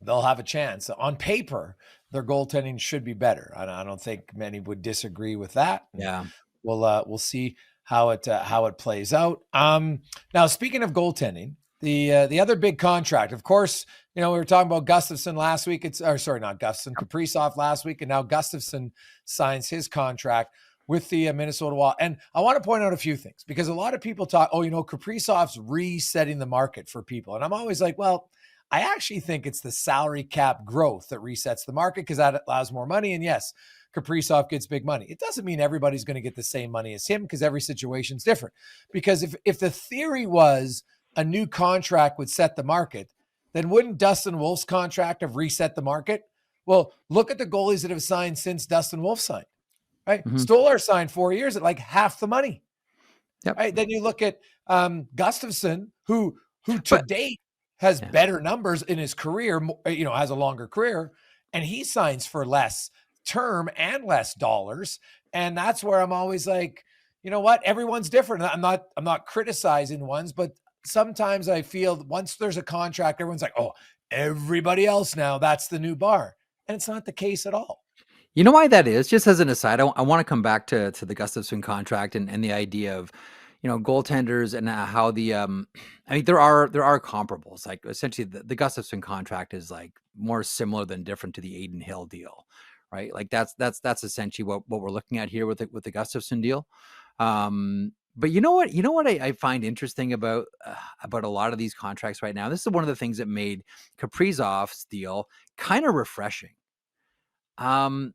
they'll have a chance. On paper, their goaltending should be better. I don't think many would disagree with that. Yeah. We'll see how it plays out. Now, speaking of goaltending, the other big contract, of course, you know, we were talking about Gustavsson last week. Kaprizov last week, and now Gustavsson signs his contract with the Minnesota Wild. And I want to point out a few things, because a lot of people talk, oh, you know, Kaprizov's resetting the market for people. And I'm always like, well, I actually think it's the salary cap growth that resets the market, because that allows more money. And yes, Kaprizov gets big money. It doesn't mean everybody's going to get the same money as him, because every situation's different. Because if the theory was a new contract would set the market, then wouldn't Dustin Wolf's contract have reset the market? Well, look at the goalies that have signed since Dustin Wolf signed, right? Mm-hmm. Stolar signed 4 years at like half the money. Yep. Right. Then you look at Gustavsson, who to date has better numbers in his career, you know, has a longer career, and he signs for less term and less dollars. And that's where I'm always like, you know what? Everyone's different. I'm not criticizing ones, but sometimes I feel once there's a contract, everyone's like, oh, everybody else now, that's the new bar. And it's not the case at all. You know why that is? Just as an aside, I want to come back to the Gustavsson contract and the idea of, goaltenders and how the I mean there are comparables. Like essentially the Gustavsson contract is like more similar than different to the Aiden Hill deal, right? Like that's essentially what we're looking at here with the Gustavsson deal. But you know what I find interesting about a lot of these contracts right now. This is one of the things that made Kaprizov's deal kind of refreshing. When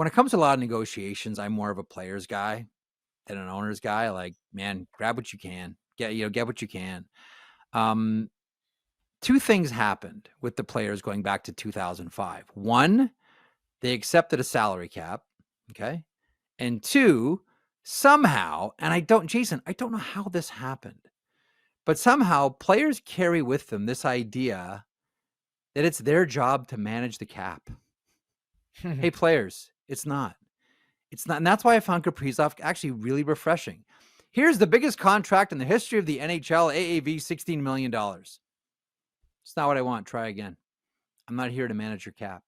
it comes to a lot of negotiations, I'm more of a player's guy than an owner's guy. Like, man, grab what you can, get what you can. Two things happened with the players going back to 2005. One, they accepted a salary cap. Okay. And two, somehow, and I don't know how this happened, but somehow players carry with them this idea that it's their job to manage the cap. Hey, players, it's not. And that's why I found Kaprizov actually really refreshing. Here's the biggest contract in the history of the NHL, AAV $16 million. It's not what I want. Try again. I'm not here to manage your cap.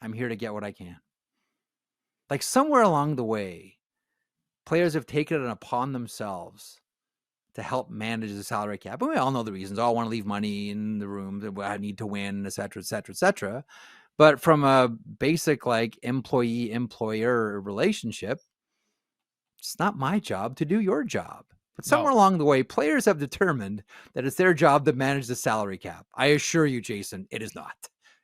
I'm here to get what I can. Like somewhere along the way, players have taken it upon themselves to help manage the salary cap. And we all know the reasons. I want to leave money in the room. I need to win, et cetera, et cetera, et cetera. But from a basic like employee-employer relationship, it's not my job to do your job. But somewhere along the way, players have determined that it's their job to manage the salary cap. I assure you, Jason, it is not.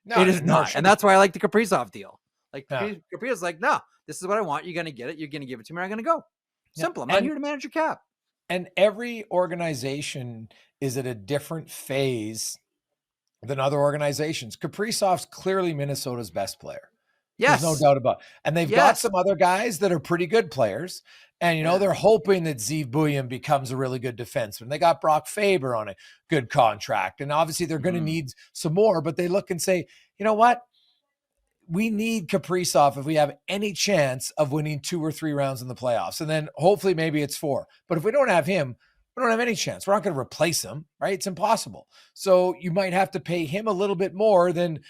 No, it is not. Sure. And that's why I like the Kaprizov deal. Like Kaprizov's like, no, this is what I want. You're going to get it. You're going to give it to me. I'm going to go. Simple. I'm not here to manage your cap. And every organization is at a different phase than other organizations. Kaprizov's clearly Minnesota's best player. Yes. There's no doubt about it. And they've got some other guys that are pretty good players. And, they're hoping that Zeev Buium becomes a really good defenseman. They got Brock Faber on a good contract. And obviously they're going to need some more, but they look and say, you know what? We need Kaprizov if we have any chance of winning 2 or 3 rounds in the playoffs. And then hopefully maybe it's 4. But if we don't have him, we don't have any chance. We're not going to replace him, right? It's impossible. So you might have to pay him a little bit more than,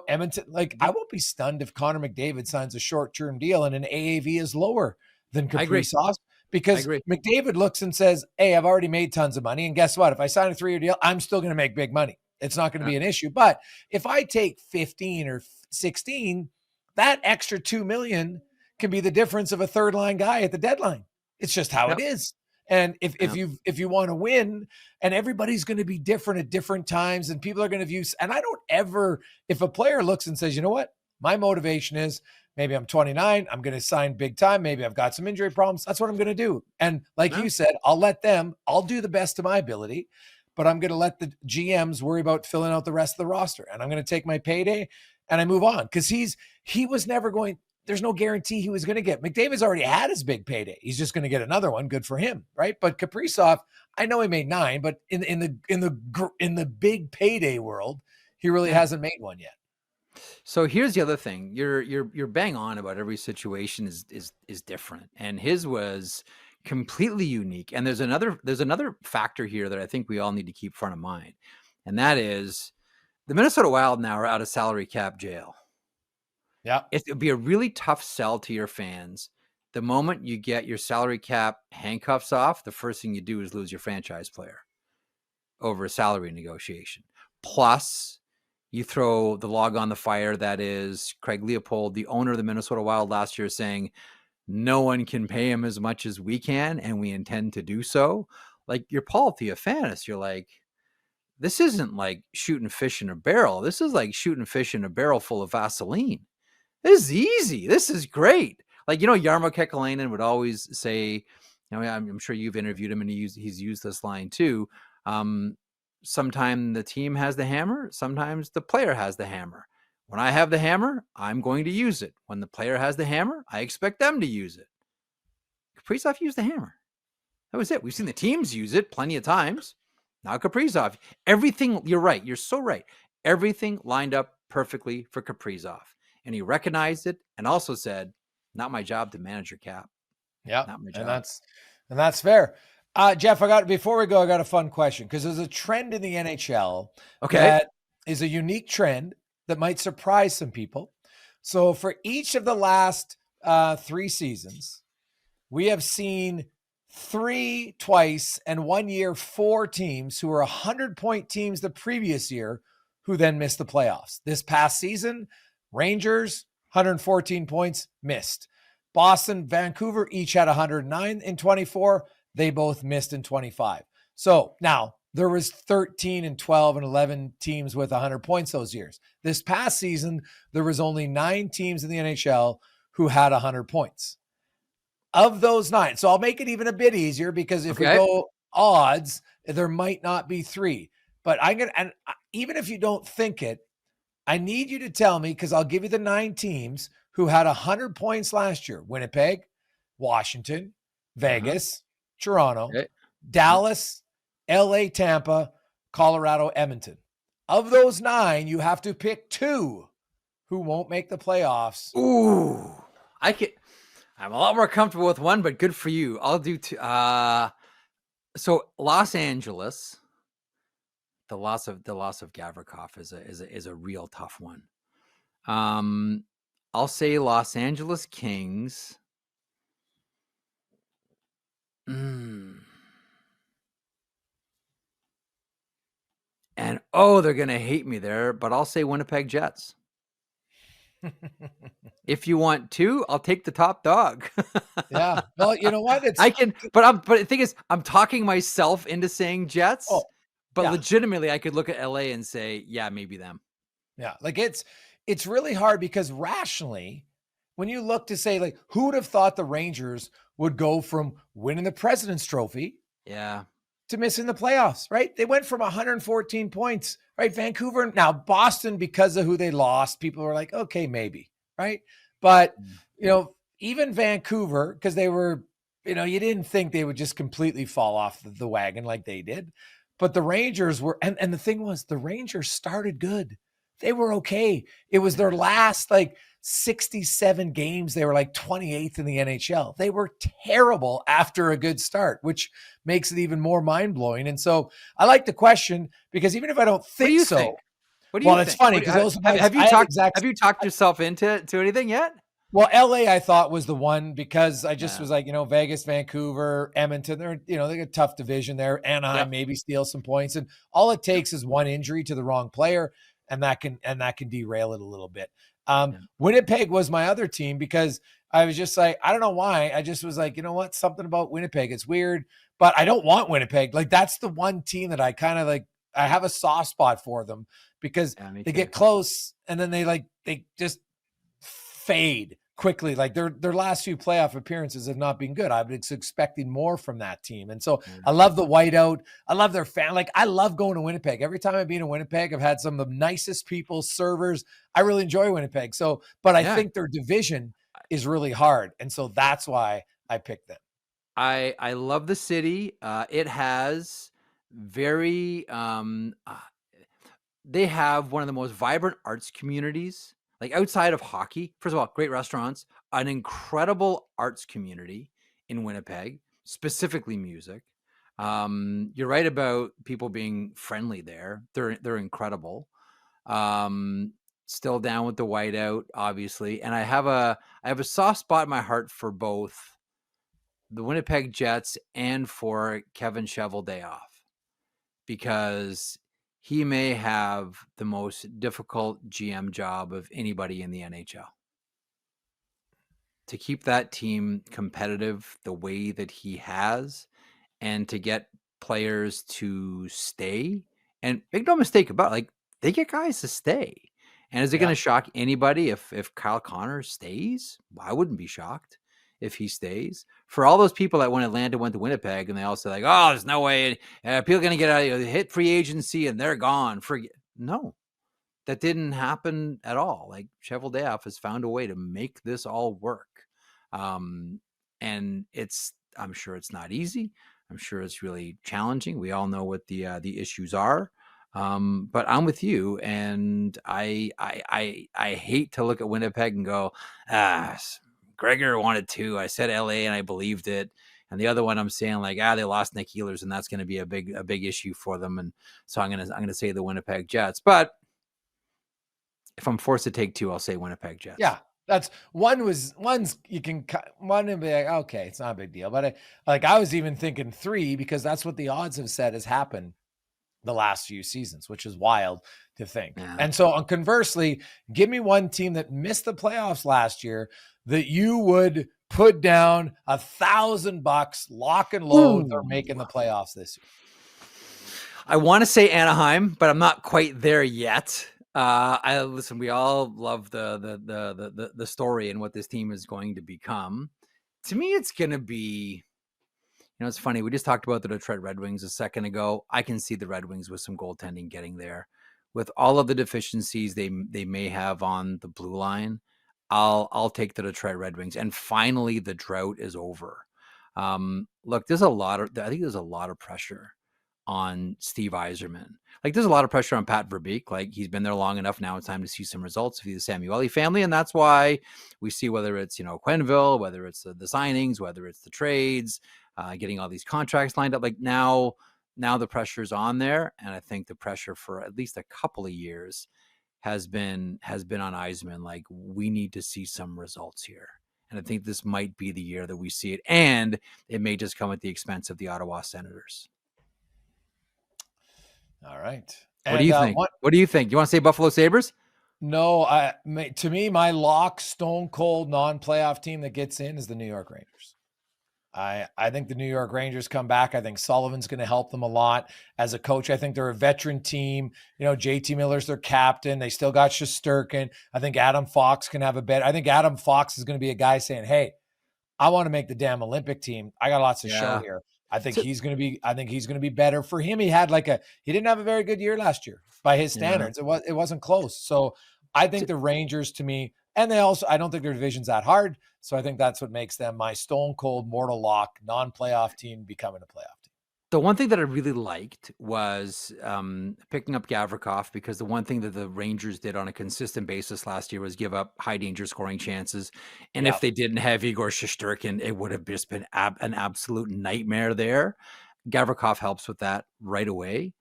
Edmonton. Like, I won't be stunned if Connor McDavid signs a short-term deal and an AAV is lower than Kaprizov, because McDavid looks and says, hey, I've already made tons of money. And guess what? If I sign a 3-year deal, I'm still going to make big money. It's not going to be an issue. But if I take 15 or 16, that extra $2 million can be the difference of a third line guy at the deadline. It's just how it is. And if you want to win, and everybody's going to be different at different times, and people are going to view, and I don't ever, if a player looks and says, you know what, my motivation is maybe I'm 29, I'm going to sign big time. Maybe I've got some injury problems. That's what I'm going to do. And like you said, I'll do the best of my ability, but I'm going to let the GMs worry about filling out the rest of the roster. And I'm going to take my payday and I move on. Cause he was never going, there's no guarantee he was going to get. McDavid's already had his big payday. He's just going to get another one. Good for him, right? But Kaprizov, I know he made 9, but in the big payday world, he really hasn't made one yet. So here's the other thing. You're bang on about every situation is different, and his was completely unique. And there's another factor here that I think we all need to keep front of mind, and that is the Minnesota Wild now are out of salary cap jail. Yeah. It would be a really tough sell to your fans. The moment you get your salary cap handcuffs off, the first thing you do is lose your franchise player over a salary negotiation. Plus, you throw the log on the fire that is Craig Leopold, the owner of the Minnesota Wild last year, saying no one can pay him as much as we can, and we intend to do so. Like, you're Paul Theophanous. You're like, this isn't like shooting fish in a barrel. This is like shooting fish in a barrel full of Vaseline. This is easy. This is great. Like, Jarmo Kekalainen would always say, I'm sure you've interviewed him and he's used this line too. Sometimes the team has the hammer. Sometimes the player has the hammer. When I have the hammer, I'm going to use it. When the player has the hammer, I expect them to use it. Kaprizov used the hammer. That was it. We've seen the teams use it plenty of times. Now Kaprizov, everything, you're right. You're so right. Everything lined up perfectly for Kaprizov. And he recognized it and also said, not my job to manage your cap. Yeah, Not my and job. that's fair. Jeff, before we go, I got a fun question because there's a trend in the NHL that is a unique trend that might surprise some people. So for each of the last 3 seasons, we have seen 3 twice and 1 year 4 teams who were 100-point teams the previous year who then missed the playoffs. This past season, Rangers, 114 points, missed. Boston, Vancouver each had 109 in 24. They both missed in 25. So now there was 13 and 12 and 11 teams with 100 points those years. This past season, there was only 9 teams in the NHL who had 100 points. Of those 9, so I'll make it even a bit easier because if we go odds, there might not be 3. But and even if you don't think it, I need you to tell me, because I'll give you the 9 teams who had 100 points last year: Winnipeg, Washington, Vegas, Toronto, Dallas, LA, Tampa, Colorado, Edmonton. Of those 9, you have to pick 2 who won't make the playoffs. Ooh, I'm a lot more comfortable with 1, but good for you. I'll do 2. So Los Angeles, the loss of Gavrikov is a real tough one. I'll say Los Angeles Kings. And they're gonna hate me there, but I'll say Winnipeg Jets. If you want 2, I'll take the top dog. Yeah. Well, you know what? But the thing is, I'm talking myself into saying Jets. Legitimately, I could look at LA and say, yeah, maybe them. Yeah. Like it's really hard because rationally, when you look to say, like, who would have thought the Rangers would go from winning the President's Trophy to missing the playoffs, right? They went from 114 points, right? Vancouver, now Boston, because of who they lost, people were like, okay, maybe, right? But, even Vancouver, because they were, you didn't think they would just completely fall off the wagon like they did. But the Rangers were, and the thing was, the Rangers started good. They were okay. It was their last, 67 games. They were 28th in the NHL. They were terrible after a good start, which makes it even more mind-blowing. And so I like the question because even if I don't think so, think? What do you think? It's funny because have you talked yourself into anything yet? Well, LA I thought was the one because I just was like, Vegas, Vancouver, Edmonton, they got a tough division there. Anaheim maybe steal some points. And all it takes is one injury to the wrong player. And that can derail it a little bit. Winnipeg was my other team because I was just like, I don't know why. I just was like, you know what? Something about Winnipeg. It's weird, but I don't want Winnipeg. That's the one team that I kind of I have a soft spot for them because they get close and then they just fade quickly. Their last few playoff appearances have not been good. I was expecting more from that team. And so I love the whiteout. I love their fan. I love going to Winnipeg. Every time I've been in Winnipeg, I've had some of the nicest people, servers. I really enjoy Winnipeg. So, but I think their division is really hard. And so that's why I picked them. I love the city. It has very, they have one of the most vibrant arts communities. Outside of hockey, first of all, great restaurants, an incredible arts community in Winnipeg, specifically music. You're right about people being friendly there. They're incredible. Still down with the whiteout, obviously. And I have a soft spot in my heart for both the Winnipeg Jets and for Kevin Cheveldayoff because he may have the most difficult GM job of anybody in the NHL. To keep that team competitive the way that he has and to get players to stay. And make no mistake about it, they get guys to stay. And is it going to shock anybody if Kyle Connor stays? I wouldn't be shocked if he stays. For all those people that when Atlanta went to Winnipeg and they all say oh, there's no way people are going to get out, hit free agency and they're gone. No, that didn't happen at all. Cheveldayoff has found a way to make this all work. And I'm sure it's not easy. I'm sure it's really challenging. We all know what the issues are. But I'm with you, and I hate to look at Winnipeg and go, Gregor wanted 2. I said LA and I believed it. And the other one I'm saying like, they lost Nick Ehlers and that's going to be a big issue for them. And so I'm going to say the Winnipeg Jets. But if I'm forced to take 2, I'll say Winnipeg Jets. Yeah. That's one's you can one and be like, okay, it's not a big deal. But I was even thinking 3 because that's what the odds have said has happened the last few seasons, which is wild to think. Yeah. And so conversely, give me one team that missed the playoffs last year that you would put down $1,000 lock and load for making the playoffs this year. I want to say Anaheim, but I'm not quite there yet. Listen, we all love the story and what this team is going to become. To me, it's going to be, it's funny. We just talked about the Detroit Red Wings a second ago. I can see the Red Wings with some goaltending getting there. With all of the deficiencies they may have on the blue line, I'll take the Detroit Red Wings. And finally, the drought is over. Look, I think there's a lot of pressure on Steve Yzerman. Like there's a lot of pressure on Pat Verbeek. Like he's been there long enough now. It's time to see some results of the Samueli family. And that's why we see whether it's, Quenneville, whether it's the signings, whether it's the trades, getting all these contracts lined up. Like now the pressure's on there. And I think the pressure for at least a couple of years has been on Yzerman. Like we need to see some results here. And I think this might be the year that we see it. And it may just come at the expense of the Ottawa Senators. All right. What do you think? What do you think? You want to say Buffalo Sabres? No, to me, my lock, stone cold, non-playoff team that gets in is the New York Rangers. I think the New York Rangers come back. I think Sullivan's going to help them a lot as a coach. I think they're a veteran team. JT Miller's their captain. They still got Shesterkin. I think Adam Fox can have a bet. I think Adam Fox is going to be a guy saying, hey, I want to make the damn Olympic team. I got lots to show here. I think he's going to be better. For him, he didn't have a very good year last year by his standards. Yeah. It wasn't close. So I think the Rangers, to me, and I don't think their division's that hard. So I think that's what makes them my stone cold mortal lock, non-playoff team becoming a playoff team. The one thing that I really liked was picking up Gavrikov, because the one thing that the Rangers did on a consistent basis last year was give up high danger scoring chances. And if they didn't have Igor Shesterkin, it would have just been an absolute nightmare there. Gavrikov helps with that right away.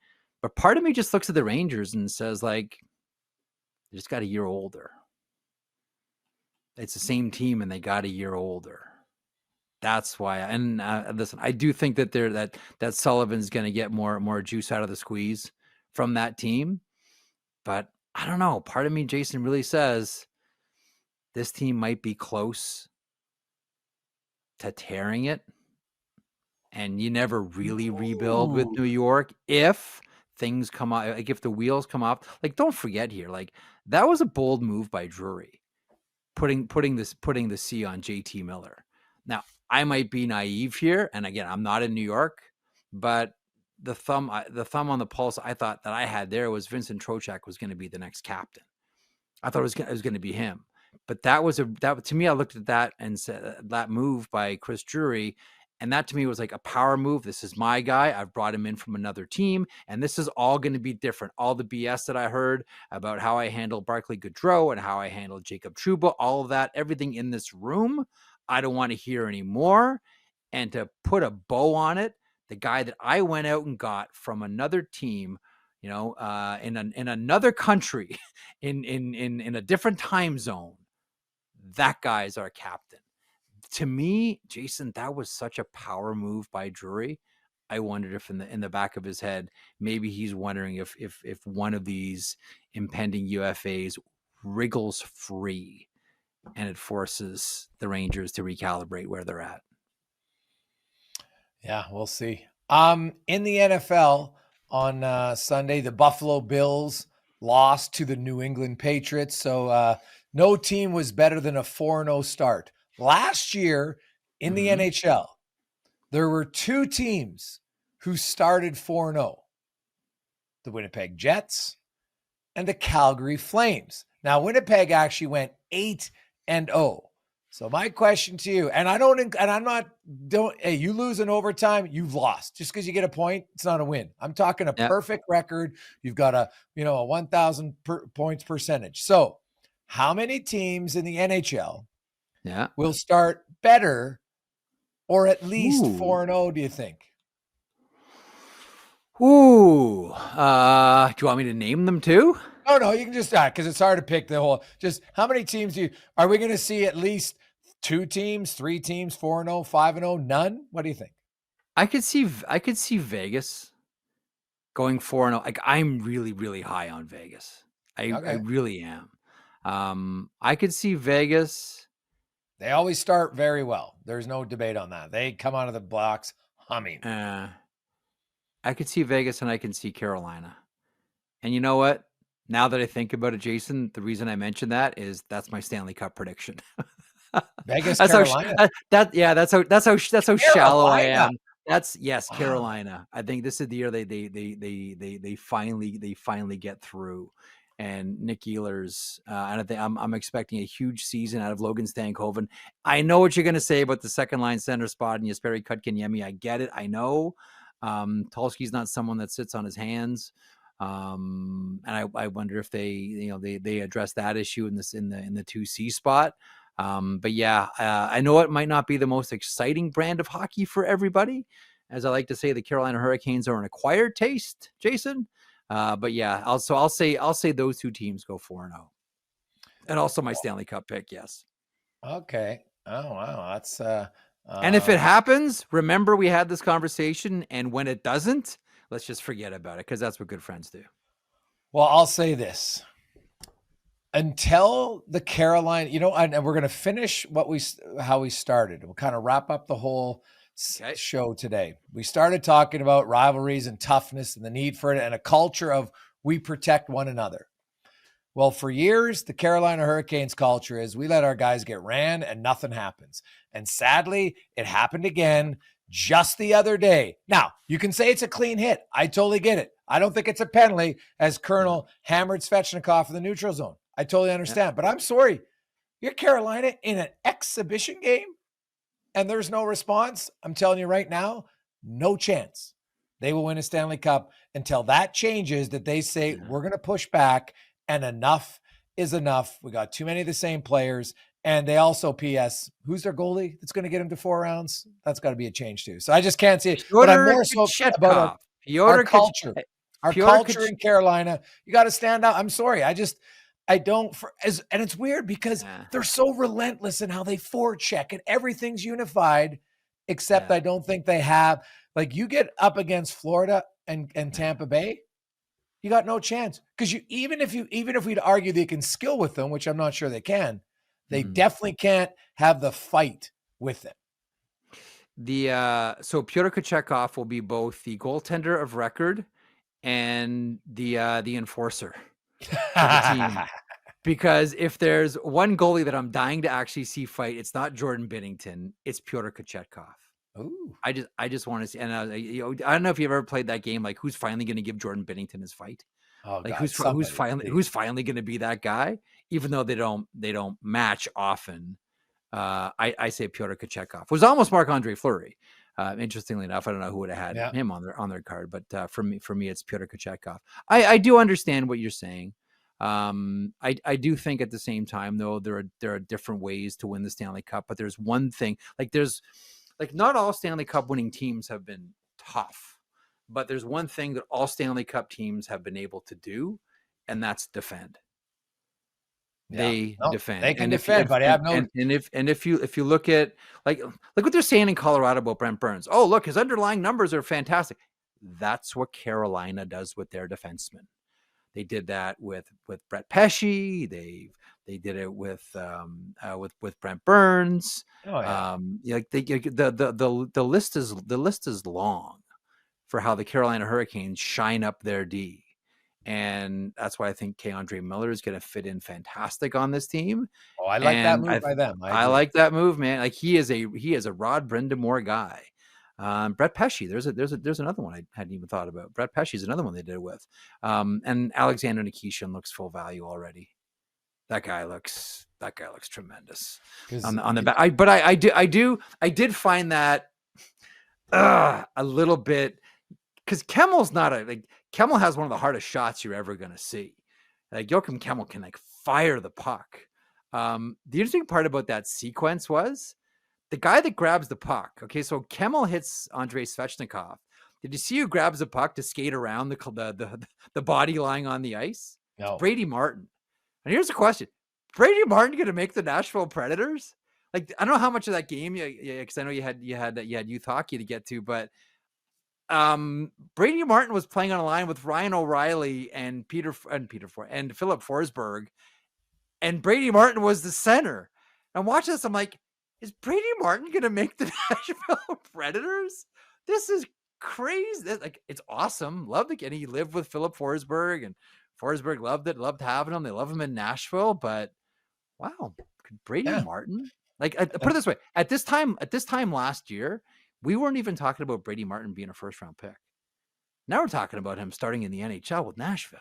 But part of me just looks at the Rangers and says, like, they just got a year older. It's the same team and they got a year older. That's why. And listen, I do think that that Sullivan's going to get more juice out of the squeeze from that team. But I don't know. Part of me, Jason, really says this team might be close to tearing it. And you never really rebuild with New York if things come out, like if the wheels come off. Like, don't forget here, like that was a bold move by Drury, putting the C on JT Miller. Now, I might be naive here, and again, I'm not in New York, but the thumb on the pulse I thought that I had there was Vincent Trocheck was going to be the next captain. I thought it was going to be him, but that to me, I looked at that and said that move by Chris Drury, and that to me was like a power move. This is my guy. I've brought him in from another team, and this is all going to be different. All the BS that I heard about how I handled Barclay Goodrow and how I handled Jacob Trouba, all of that, everything in this room, I don't want to hear anymore. And to put a bow on it, the guy that I went out and got from another team, in another country, in a different time zone, that guy is our captain. To me, Jason, that was such a power move by Drury. I wondered if in the back of his head, maybe he's wondering if one of these impending UFAs wriggles free and it forces the Rangers to recalibrate where they're at. Yeah, we'll see. In the NFL on Sunday, the Buffalo Bills lost to the New England Patriots. So no team was better than a 4-0 start. Last year in the NHL, there were two teams who started 4-0, the Winnipeg Jets and the Calgary Flames. Now, Winnipeg actually went 8-0. So my question to you, hey, you lose in overtime, you've lost. Just because you get a point, it's not a win. I'm talking a perfect record. You've got a 1,000 points percentage. So how many teams in the NHL will start better or at least Ooh. 4-0, do you think? Ooh. Do you want me to name them too? No, you can just because it's hard to pick the whole. Just how many teams are we going to see? At least 2 teams, 3 teams, 4-0, 5-0, none? What do you think? I could see Vegas going 4-0. Like, I'm really, really high on Vegas. I really am. I could see Vegas. They always start very well. There's no debate on that. They come out of the blocks humming. I could see Vegas and I can see Carolina. And you know what? Now that I think about it, Jason, the reason I mentioned that is that's my Stanley Cup prediction. Vegas, Carolina. That's how shallow I am. That's Wow. Carolina. I think this is the year they finally get through. And Nick Ehlers, and I think I'm expecting a huge season out of Logan Stankoven. I know what you're going to say about the second line center spot and Jesperi Kotkaniemi. I get it. I know. Tulsky's not someone that sits on his hands. And I wonder if they address that issue in the 2C spot. But yeah, I know it might not be the most exciting brand of hockey for everybody. As I like to say, the Carolina Hurricanes are an acquired taste, Jason. But yeah, also I'll say those 2 teams go 4-0. And also my Stanley Cup pick, yes. Okay. Oh wow, that's and if it happens, remember we had this conversation, and when it doesn't, let's just forget about it, because that's what good friends do. Well, I'll say this. Until the Carolina, and we're going to finish how we started. We'll kind of wrap up the whole show today. We started talking about rivalries and toughness and the need for it and a culture of we protect one another. Well, for years, the Carolina Hurricanes culture is we let our guys get ran and nothing happens. And sadly, it happened again just the other day. Now, you can say it's a clean hit. I totally get it. I don't think it's a penalty as Colonel hammered Svechnikov in the neutral zone. I totally understand. But I'm sorry. You're Carolina in an exhibition game and there's no response. I'm telling you right now, no chance. They will win a Stanley Cup until that changes, that they say we're going to push back and enough is enough. We got too many of the same players. And they also, P.S., who's their goalie that's going to get them to 4 rounds? That's got to be a change too. So I just can't see it. But I'm more so about our culture. Our culture in Carolina. You got to stand out. I'm sorry. I don't, and it's weird because they're so relentless in how they forecheck and everything's unified, except I don't think they have, like, you get up against Florida and Tampa Bay, you got no chance. Because even if we'd argue they can skill with them, which I'm not sure they can, they definitely can't have the fight with it. So Pyotr Kochetkov will be both the goaltender of record and the enforcer for the team. Because if there's one goalie that I'm dying to actually see fight, it's not Jordan Binnington, it's Pyotr Kochetkov. Ooh. I just want to see, and I don't know if you've ever played that game, like who's finally going to give Jordan Binnington his fight. Oh, like God, who's finally going to be that guy, even though they don't match often. I say Pyotr Kochetkov. It was almost Marc-Andre Fleury. Interestingly enough, I don't know who would have had him on their card, but for me, it's Pyotr Kochetkov. I do understand what you're saying. I do think at the same time, though, there are different ways to win the Stanley Cup, but there's one thing, not all Stanley Cup winning teams have been tough, but there's one thing that all Stanley Cup teams have been able to do, and that's defend. They defend. They can defend, but I have no. And if you look at like what they're saying in Colorado about Brent Burns. Oh, look, his underlying numbers are fantastic. That's what Carolina does with their defensemen. They did that with Brett Pesce. They did it with Brent Burns. Oh, yeah. The list is long for how the Carolina Hurricanes shine up their D. And that's why I think K-Andre Miller is going to fit in fantastic on this team. Oh, I like that move by them. I like that move, man. Like he is a Rod Brind'Amour guy. Brett Pesce, there's another one I hadn't even thought about. Brett Pesce is another one they did it with. And Alexander Nikishin looks full value already. That guy looks tremendous on the back. I did find that a little bit, because Kemmel's not Kemmel has one of the hardest shots you're ever going to see. Like Joachim Kemmel can fire the puck. The interesting part about that sequence was the guy that grabs the puck. Okay, so Kemmel hits Andrei Svechnikov. Did you see who grabs the puck to skate around the body lying on the ice? No. It's Brady Martin. And here's the question: Brady Martin going to make the Nashville Predators? Like, I don't know how much of that game, because I know you had youth hockey to get to, but Brady Martin was playing on a line with Ryan O'Reilly and Filip Forsberg, and Brady Martin was the center. I'm watching this, I'm like, is Brady Martin going to make the Nashville Predators? This is crazy. Like, it's awesome. Loved it. And he lived with Filip Forsberg, and Forsberg loved it. Loved having him. They love him in Nashville. But wow, could Brady Martin? Like, put it this way: at this time last year, we weren't even talking about Brady Martin being a first-round pick. Now we're talking about him starting in the NHL with Nashville.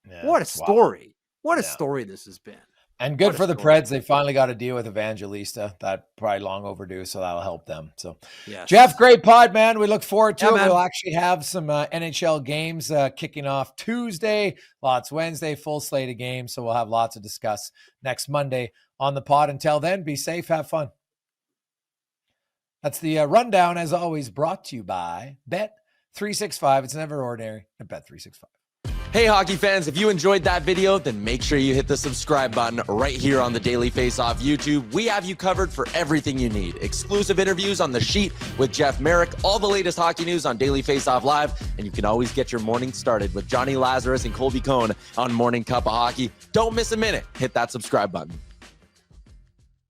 Yeah, what a story! Wow. What a story this has been. And good for the Preds. They finally got a deal with Evangelista. That probably long overdue, so that'll help them. So, yes. Jeff, great pod, man. We look forward to it. Man. We'll actually have some NHL games kicking off Tuesday, lots Wednesday, full slate of games. So we'll have lots to discuss next Monday on the pod. Until then, be safe, have fun. That's the rundown, as always, brought to you by Bet365. It's never ordinary at Bet365. Hey, hockey fans, if you enjoyed that video, then make sure you hit the subscribe button right here on the Daily Faceoff YouTube. We have you covered for everything you need. Exclusive interviews on The Sheet with Jeff Merrick, all the latest hockey news on Daily Faceoff Live, and you can always get your morning started with Johnny Lazarus and Colby Cohn on Morning Cup of Hockey. Don't miss a minute. Hit that subscribe button.